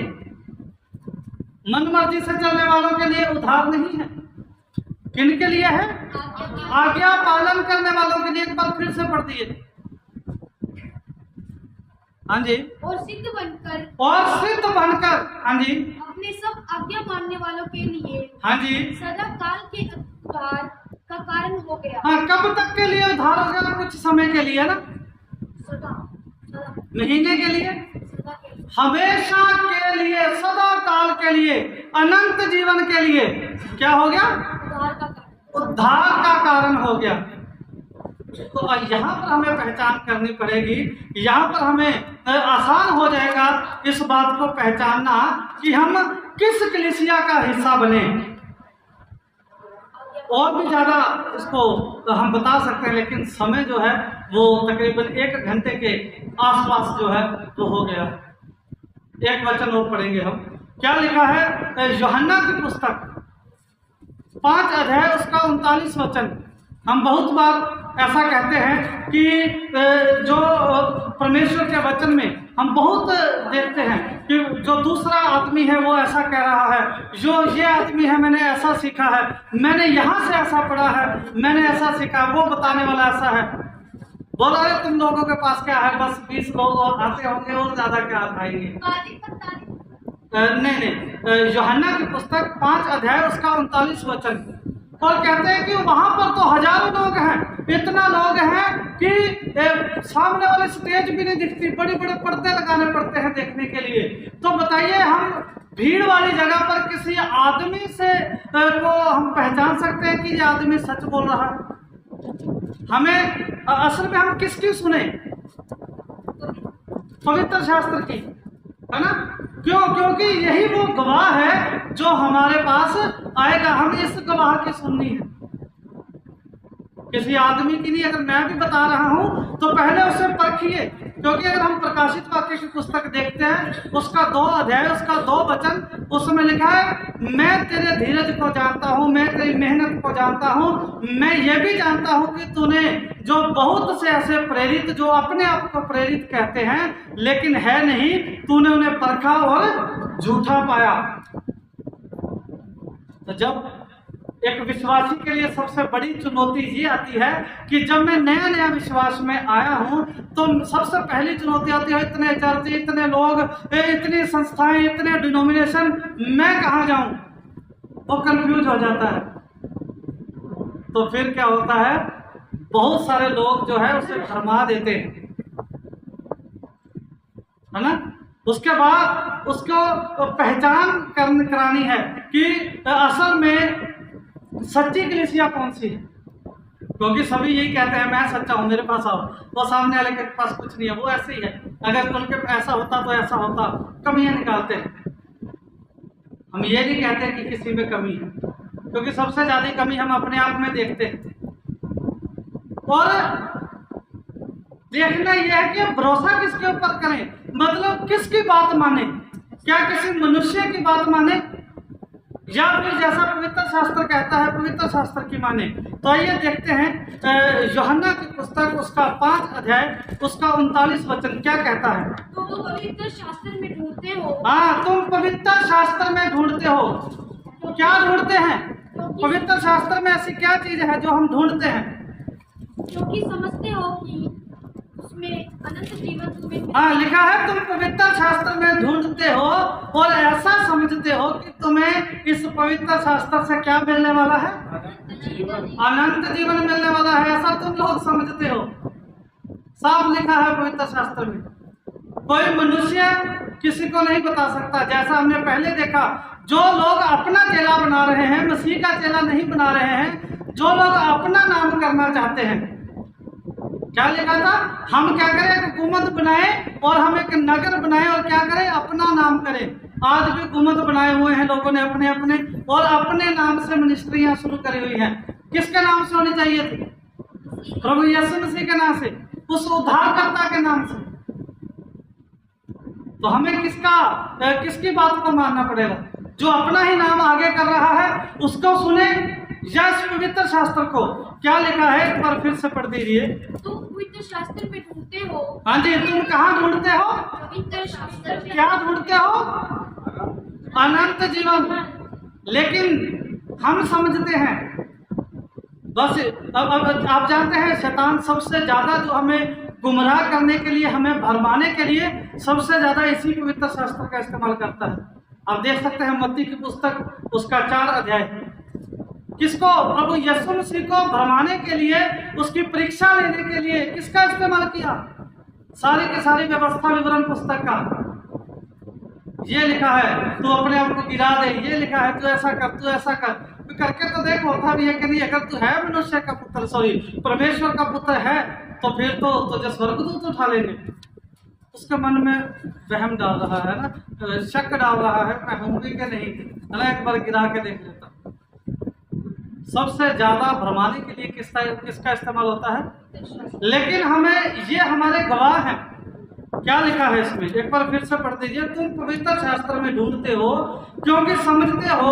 मन मर्जी से चलने वालों के लिए उद्धार नहीं है। किन के लिए है? आज्ञा पालन करने वालों के लिए। एक बार फिर से पढ़ दिए। हाँ जी। और सिद्ध बनकर, हाँ जी, अपने सब आज्ञा मानने वालों के लिए, हाँ जी, सदा काल के उद्धार का कारण हो गया। हाँ, कब तक के लिए उद्धार हो गया? कुछ समय के लिए ना, सदा महीने के लिए, सदा के लिए, हमेशा के लिए, सदा काल के लिए, अनंत जीवन के लिए क्या हो गया? उद्धार का कारण हो गया। तो यहाँ पर हमें पहचान करनी पड़ेगी। यहाँ पर हमें आसान हो जाएगा इस बात को पहचानना कि हम किस कलीसिया का हिस्सा बने। और भी ज़्यादा इसको हम बता सकते हैं, लेकिन समय जो है वो तकरीबन 1 घंटे के आसपास जो है वो हो गया। एक वचन और पढ़ेंगे हम। क्या लिखा है? यूहन्ना की पुस्तक 5 अध्याय उसका 39 वचन। हम बहुत बार ऐसा कहते हैं कि जो परमेश्वर के वचन में हम बहुत देखते हैं कि जो दूसरा आदमी है वो ऐसा कह रहा है, जो ये आदमी है मैंने ऐसा सीखा है, मैंने यहाँ से ऐसा पढ़ा है, मैंने ऐसा सीखा, वो बताने वाला ऐसा है। बोल रहे तुम लोगों के पास क्या है? बस 20 लोग और आते होंगे और ज्यादा क्या आएंगे? नहीं, यूहन्ना की पुस्तक 5 अध्याय उसका 39 वचन। और कहते हैं कि वहां पर तो हजारों लोग हैं, इतना लोग हैं कि सामने वाले स्टेज भी नहीं दिखती, बड़े बड़े पर्दे लगाने पड़ते हैं देखने के लिए। तो बताइए, हम भीड़ वाली जगह पर किसी आदमी से को हम पहचान सकते हैं कि ये आदमी सच बोल रहा है? हमें असल में हम किसकी सुने? पवित्र शास्त्र की, है ना? क्यों? क्योंकि यही वो गवाह है जो हमारे पास आएगा। हम इस गवाह की सुननी है, किसी आदमी की नहीं। अगर मैं भी बता रहा हूं तो पहले उसे परखिए, क्योंकि अगर हम प्रकाशित वाक्य की पुस्तक देखते हैं उसका 2 अध्याय उसका 2 वचन, उसमें लिखा है मैं तेरे धीरज को जानता हूं, मैं तेरी मेहनत को जानता हूं, मैं ये भी जानता हूं कि तूने जो बहुत से ऐसे प्रेरित जो अपने आप को प्रेरित कहते हैं लेकिन है नहीं, तूने उन्हें परखा और झूठा पाया। तो जब एक विश्वासी के लिए सबसे बड़ी चुनौती ये आती है कि जब मैं नया नया विश्वास में आया हूं तो सबसे पहली चुनौती आती है, इतने चर्च, इतने लोग, इतनी संस्थाएं, इतने डिनोमिनेशन, मैं कहाँ जाऊं? वो कंफ्यूज हो जाता है। तो फिर क्या होता है? बहुत सारे लोग जो है उसे भरमा देते हैं, है ना। उसके बाद उसको पहचान करानी है कि असल में सच्ची कलीसिया कौन सी है, क्योंकि सभी यही कहते हैं मैं सच्चा हूँ मेरे पास आओ, वो सामने वाले के पास कुछ नहीं है, वो ऐसे ही है, अगर उनके ऐसा होता तो ऐसा होता, कमियां निकालते हैं। हम ये नहीं कहते कि किसी में कमी है, क्योंकि सबसे ज्यादा कमी हम अपने आप में देखते हैं। और देखना यह है कि भरोसा किसके ऊपर करें, मतलब किसकी बात माने, क्या किसी मनुष्य की बात माने या फिर जैसा पवित्र शास्त्र कहता है पवित्र शास्त्र की माने। तो आइए देखते हैं यूहन्ना की पुस्तक उसका 5 अध्याय उसका 39 वचन क्या कहता है। तुम पवित्र शास्त्र में ढूंढते हो। हाँ, तुम पवित्र शास्त्र में ढूंढते हो। क्या ढूंढते हैं? पवित्र शास्त्र में ऐसी क्या चीज है जो हम ढूंढते हैं? क्योंकि समझते हो कि उसमें अनंत जीवन तुम्हें। हाँ, लिखा है तुम पवित्र शास्त्र में ढूंढते हो और ऐसा समझते हो कि तुम्हें इस पवित्र शास्त्र से क्या मिलने वाला है? अनंत जीवन मिलने वाला है, ऐसा तुम लोग समझते हो। साफ लिखा है पवित्र शास्त्र में, कोई मनुष्य किसी को नहीं बता सकता। जैसा हमने पहले देखा, जो लोग अपना चेला बना रहे हैं, मसीह का चेला नहीं बना रहे हैं, जो लोग अपना नाम करना चाहते हैं, क्या लिखा था? हम क्या करें, एक हुकूमत बनाए और हम एक नगर बनाए और क्या करें, अपना नाम करें। आज भी हुकूमत बनाए हुए हैं लोगों ने अपने अपने, और अपने नाम से मिनिस्ट्रियां शुरू करी हुई हैं। किसके नाम से होनी चाहिए थी? प्रभु यीशु मसीह के नाम से, उस उद्धारकर्ता के नाम से। तो हमें किसकी बात को मानना पड़ेगा? जो अपना ही नाम आगे कर रहा है उसको सुने या इस पवित्र शास्त्र को? क्या लिखा है, एक बार फिर से पढ़ दीजिए। तुम पवित्र शास्त्र में ढूंढते हो। हाँ जी, तुम कहाँ ढूंढते हो? पवित्र शास्त्र में। क्या ढूंढते हो? अनंत जीवन। लेकिन हम समझते हैं बस, अब आप जानते हैं शैतान सबसे ज्यादा जो हमें गुमराह करने के लिए, हमें भरमाने के लिए सबसे ज्यादा इसी पवित्र शास्त्र का इस्तेमाल करता है। आप देख सकते हैं मत्ती की पुस्तक उसका 4 अध्याय, किसको? प्रभु यीशु मसीह को भरमाने के लिए, उसकी परीक्षा लेने के लिए किसका इस्तेमाल किया? सारी की सारी व्यवस्था विवरण पुस्तक का। ये लिखा है तू अपने आप को गिरा दे, ये लिखा है तू ऐसा कर, तू ऐसा कर, तू करके तो देख होता भी है कि नहीं। अगर तू है मनुष्य का पुत्र, सॉरी परमेश्वर का पुत्र है, तो फिर तो तुझे स्वर्गदूत उठा लेंगे। उसके मन में वहम डाल रहा है ना, शक डाल रहा है, मैं होंगी कि नहीं, है ना, एक बार गिरा के देख लेता। सबसे ज्यादा भरमाने के लिए किसका इस्तेमाल होता है? लेकिन हमें ये हमारे गवाह हैं। क्या लिखा है इसमें, एक बार फिर से पढ़ दीजिए। तुम पवित्र शास्त्र में ढूंढते हो क्योंकि समझते हो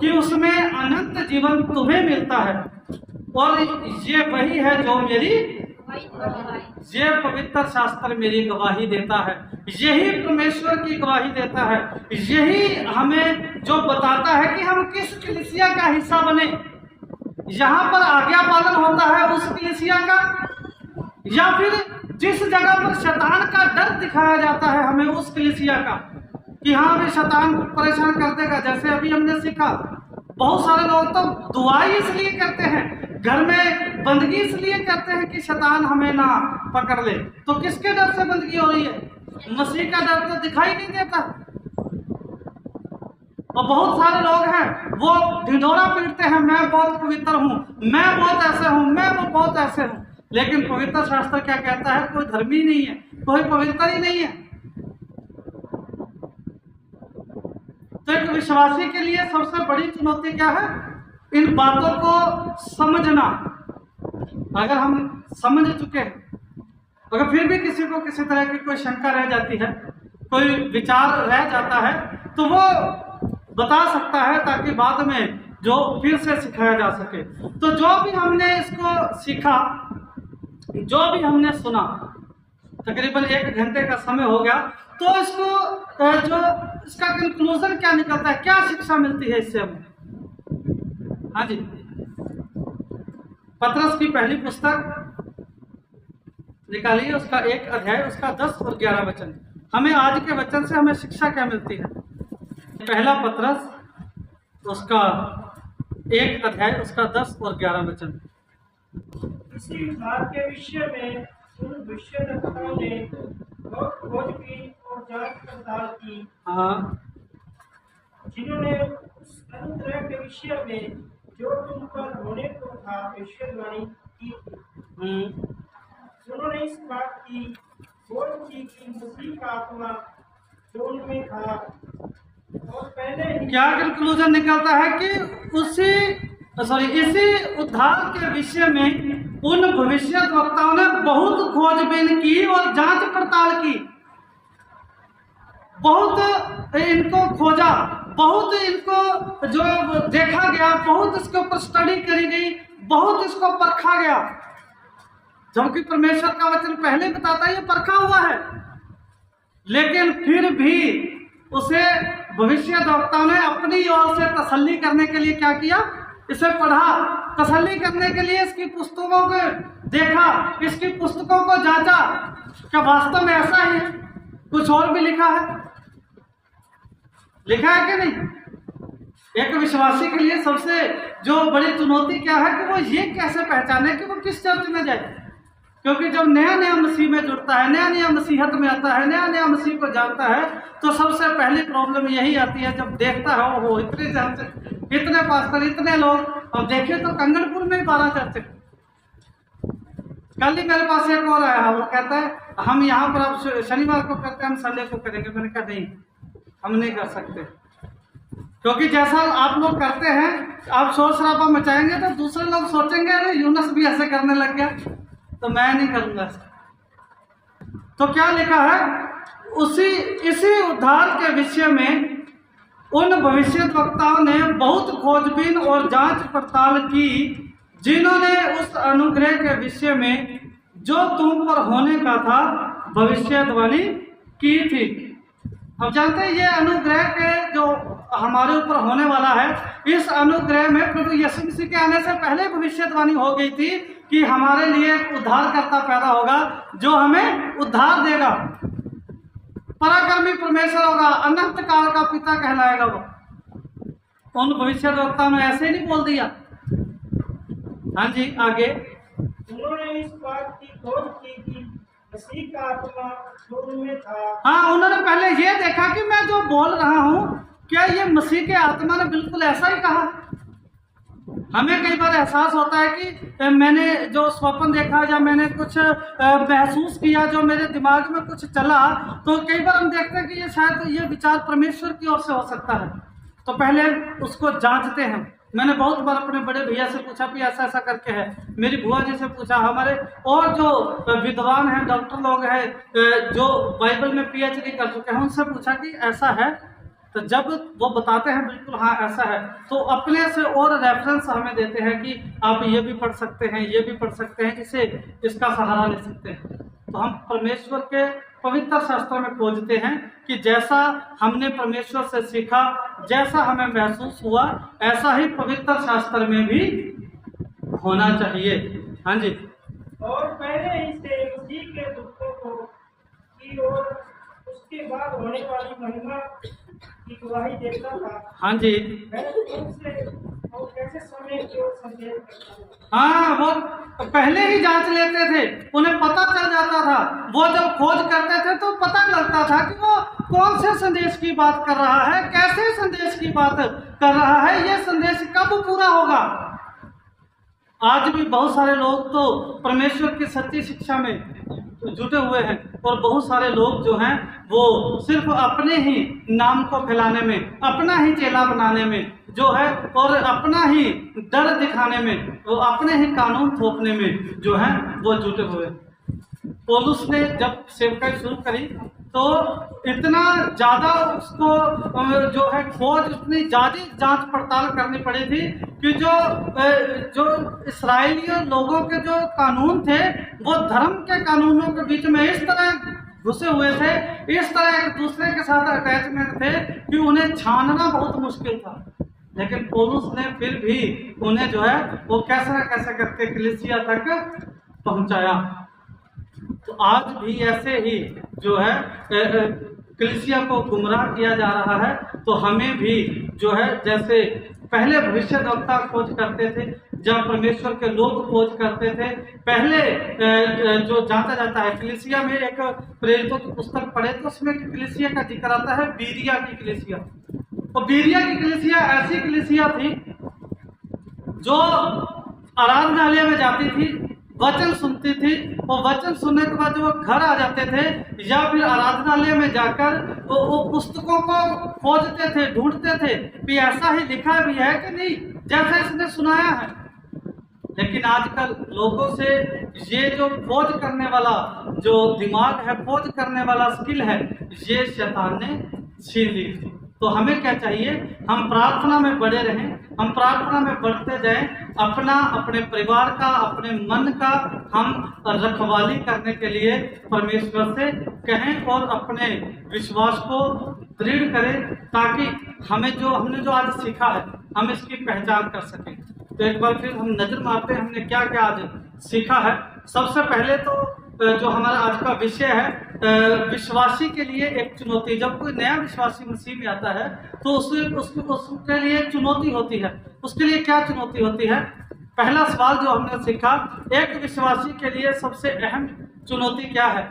कि उसमें अनंत जीवन तुम्हें मिलता है, और ये वही है जो मेरी, ये पवित्र शास्त्र मेरी गवाही देता है, यही परमेश्वर की गवाही देता है, यही हमें जो बताता है कि हम किस कलीसिया का हिस्सा बने। यहाँ पर आज्ञा पालन होता है उस कलीसिया का, या फिर जिस जगह पर शैतान का डर दिखाया जाता है हमें उस कलीसिया का, कि हाँ भी शैतान को परेशान कर देगा। जैसे अभी हमने सीखा, बहुत सारे लोग तो दुआई इसलिए करते हैं, घर में बंदगी इसलिए करते हैं कि शैतान हमें ना पकड़ ले। तो किसके डर से बंदगी हो रही है? मसीह का डर तो दिखाई नहीं देता। और बहुत सारे लोग हैं वो ढिंढोरा पीटते हैं, मैं बहुत पवित्र हूँ, मैं बहुत ऐसे हूँ, मैं वो बहुत ऐसे हूँ। लेकिन पवित्र शास्त्र क्या कहता है? कोई धर्मी नहीं है, कोई पवित्र ही नहीं है। तो एक विश्वासी के लिए सबसे बड़ी चुनौती क्या है? इन बातों को समझना। अगर हम समझ चुके हैं, अगर फिर भी किसी को किसी तरह की कोई शंका रह जाती है, कोई विचार रह जाता है, तो वो बता सकता है, ताकि बाद में जो फिर से सिखाया जा सके। तो जो भी हमने इसको सीखा, जो भी हमने सुना, तकरीबन 1 घंटे का समय हो गया, तो इसको जो इसका कंक्लूजन क्या निकलता है, क्या शिक्षा मिलती है इससे हमें? हाँ जी, पतरस की पहली पुस्तक निकालिए, उसका 1 अध्याय उसका 10 और 11 वचन। हमें आज के वचन से हमें शिक्षा क्या मिलती है? पहला पतरस उसका 1 अध्याय उसका 10 और 11 वचन। इसी उद्धार के विषय में उन भविष्यद्वक्ताओं ने बहुत खोजबीन और जांच पड़ताल की, हाँ जिन्होंने उस अनुग्रह के विषय में जो तुम पर होने को था भविष्यवाणी की थी। उन्होंने इस बात की खोज की कि मसीह का आत्मा जो उनमें था और पहले ही क्या कंक्लूजन निकलता है कि इसी उद्धार के विषय में उन भविष्यद्वक्ताओं ने बहुत खोजबीन की और जांच पड़ताल की, बहुत इनको खोजा, बहुत इनको जो देखा गया, बहुत इसके ऊपर स्टडी करी गई, बहुत इसको परखा गया, जबकि परमेश्वर का वचन पहले बताता है ये परखा हुआ है। लेकिन फिर भी उसे भविष्यद्वक्ताओं ने अपनी ओर से तसल्ली करने के लिए क्या किया, इसे पढ़ा, तसल्ली करने के लिए इसकी पुस्तकों को देखा, इसकी पुस्तकों को जांचा, क्या वास्तव में ऐसा ही है, कुछ और भी लिखा है कि नहीं। एक विश्वासी के लिए सबसे जो बड़ी चुनौती क्या है कि वो ये कैसे पहचाने कि वो किस चर्च में जाए, क्योंकि जब नया नया मसीह में जुड़ता है, नया नया मसीहत में आता है, नया नया मसीह को जानता है, तो सबसे पहली प्रॉब्लम यही आती है जब देखता है वो इतने चर्च, इतने पास्टर, इतने लोग। अब देखिए तो कंगनपुर में 12 चर्च। कल ही मेरे पास एक और आया, वो कहता है हम यहाँ पर अब शनिवार को करते हैं, हम संडे को करेंगे। मैंने कहा नहीं, हम नहीं कर सकते, क्योंकि जैसा आप लोग करते हैं, आप शोर शराबा मचाएंगे तो दूसरे लोग सोचेंगे अरे यूनस भी ऐसे करने लग गया, तो मैं नहीं करूँगा। तो क्या लिखा है, इसी उद्धार के विषय में उन भविष्यद्वक्ताओं ने बहुत खोजबीन और जांच पड़ताल की, जिन्होंने उस अनुग्रह के विषय में जो तुम पर होने का था भविष्यवाणी की थी। अब जानते हैं ये अनुग्रह के जो हमारे ऊपर होने वाला है, इस अनुग्रह में प्रभु यीशु मसीह के आने से पहले भविष्यवाणी हो गई थी कि हमारे लिए एक उद्धारकर्ता पैदा होगा जो हमें उद्धार देगा, पराक्रमी परमेश्वर होगा, अनंत काल का पिता कहलाएगा वो। उन भविष्यद्वक्ताओं ने ऐसे नहीं बोल दिया। हाँ जी, आगे। उन्होंने इस बात की खोज की कि मसीह का आत्मा जो उनमें था। हाँ, उन्होंने पहले ये देखा कि मैं जो बोल रहा हूँ क्या ये मसीह के आत्मा ने बिल्कुल ऐसा ही कहा। हमें कई बार एहसास होता है कि मैंने जो स्वप्न देखा या मैंने कुछ महसूस किया, जो मेरे दिमाग में कुछ चला, तो कई बार हम देखते हैं कि ये शायद ये विचार परमेश्वर की ओर से हो सकता है, तो पहले उसको जांचते हैं। मैंने बहुत बार अपने बड़े भैया से पूछा कि ऐसा ऐसा करके है, मेरी बुआ जी से पूछा, हमारे और जो विद्वान हैं, डॉक्टर लोग हैं जो बाइबल में PhD कर चुके हैं, उनसे पूछा कि ऐसा है। तो जब वो बताते हैं बिल्कुल हाँ ऐसा है, तो अपने से और रेफरेंस हमें देते हैं कि आप ये भी पढ़ सकते हैं, ये भी पढ़ सकते हैं, इसका सहारा ले सकते हैं। तो हम परमेश्वर के पवित्र शास्त्र में खोजते हैं कि जैसा हमने परमेश्वर से सीखा, जैसा हमें महसूस हुआ, ऐसा ही पवित्र शास्त्र में भी होना चाहिए। हाँ जी। और पहले ही से मसीह के दुखों को की और उसके बाद होने वाली महिमा की गवाही देता था। हाँ जी। और कैसे समय को संदेश करता था। हाँ, वो पहले ही जांच लेते थे, उन्हें पता चल जाता था। वो जब खोज करते थे तो पता लगता था कि वो कौन से संदेश की बात कर रहा है, कैसे संदेश की बात कर रहा है, ये संदेश कब पूरा होगा। आज भी बहुत सारे लोग तो परमेश्वर की सच्ची शिक्षा में जुटे हुए हैं, और बहुत सारे लोग जो हैं वो सिर्फ अपने ही नाम को फैलाने में, अपना ही चेला बनाने में जो है, और अपना ही डर दिखाने में, वो अपने ही कानून थोपने में जो है वो जुटे हुए हैं। पौलुस ने जब सेवकाई शुरू करी तो इतना ज़्यादा उसको जो है खोज, इतनी ज़्यादा जांच पड़ताल करनी पड़ी थी कि जो इस्राएलियों लोगों के जो कानून थे वो धर्म के कानूनों के बीच में इस तरह घुसे हुए थे, इस तरह एक दूसरे के साथ अटैचमेंट थे कि उन्हें छानना बहुत मुश्किल था। लेकिन पौलुस ने फिर भी उन्हें जो है वो कैसे कैसे करके कलीसिया तक पहुंचाया। तो आज भी ऐसे ही जो है कलीसिया को गुमराह किया जा रहा है। तो हमें भी जो है जैसे पहले भविष्यद्वक्ता खोज करते थे, जब परमेश्वर के लोग खोज करते थे। पहले जो जाना जाता है, कलीसिया में एक प्रेरितों की पुस्तक पढ़े तो उसमें कलीसिया का जिक्र आता है, बीरिया की कलीसिया। और बीरिया की कलीसिया ऐसी कलीसिया थी जो आराधनालय में जाती थी, वचन सुनती थी, और वचन सुनने के बाद जब वो घर आ जाते थे या फिर आराधनालय में जाकर वो पुस्तकों को खोजते थे, ढूंढते थे कि ऐसा ही लिखा भी है कि नहीं जैसा इसने सुनाया है। लेकिन आजकल लोगों से ये जो खोज करने वाला जो दिमाग है, खोज करने वाला स्किल है, ये शैतान ने छीन ली थी। तो हमें क्या चाहिए, हम प्रार्थना में बड़े रहें, हम प्रार्थना में बढ़ते जाएं, अपने परिवार का, अपने मन का हम रखवाली करने के लिए परमेश्वर से कहें और अपने विश्वास को दृढ़ करें, ताकि हमने जो आज सीखा है हम इसकी पहचान कर सकें। तो एक बार फिर हम नजर मारते हैं हमने क्या क्या आज सीखा है। सबसे पहले तो जो हमारा आज का विषय है, विश्वासी के लिए एक चुनौती। जब कोई नया विश्वासी मसीह में आता है तो उसके लिए चुनौती होती है। उसके लिए क्या चुनौती होती है? पहला सवाल जो हमने सीखा, एक विश्वासी के लिए सबसे अहम चुनौती क्या है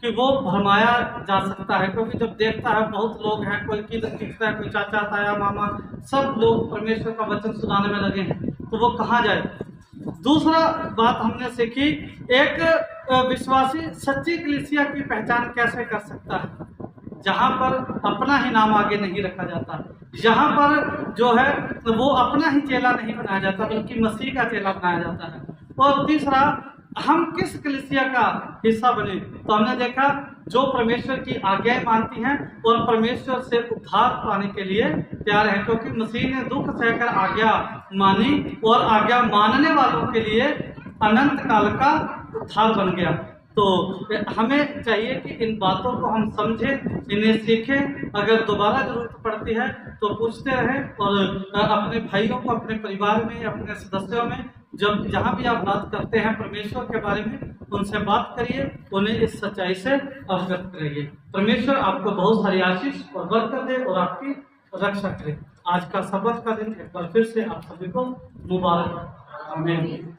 कि वो भरमाया जा सकता है। क्योंकि जब देखता है बहुत लोग हैं, कोई किधर दिखता है, कोई चाचा ताया मामा, सब लोग परमेश्वर का वचन सुनाने में लगे हैं, तो वो कहाँ जाए। दूसरा बात हमने सीखी, एक विश्वासी सच्ची कलीसिया की पहचान कैसे कर सकता है, जहाँ पर अपना ही नाम आगे नहीं रखा जाता, जहाँ पर जो है वो अपना ही चेला नहीं बनाया जाता बल्कि मसीह का चेला बनाया जाता है। और तीसरा, हम किस कलीसिया का हिस्सा बने। तो हमने देखा जो परमेश्वर की आज्ञाएं मानती हैं और परमेश्वर से उद्धार पाने के लिए तैयार है, क्योंकि मसीह ने दुख सहकर आज्ञा मानी और आज्ञा मानने वालों के लिए अनंत काल का उद्धार बन गया। तो हमें चाहिए कि इन बातों को हम समझें, इन्हें सीखें। अगर दोबारा जरूरत पड़ती है तो पूछते रहें, और अपने भाइयों को, अपने परिवार में, अपने सदस्यों में जब जहाँ भी आप बात करते हैं परमेश्वर के बारे में, उनसे बात करिए, उन्हें इस सच्चाई से अवगत कराइए। परमेश्वर आपको बहुत सारी आशीष और बरकत दे और आपकी रक्षा करे। आज का सबत का दिन एक बार फिर से आप सभी को मुबारक। आमीन।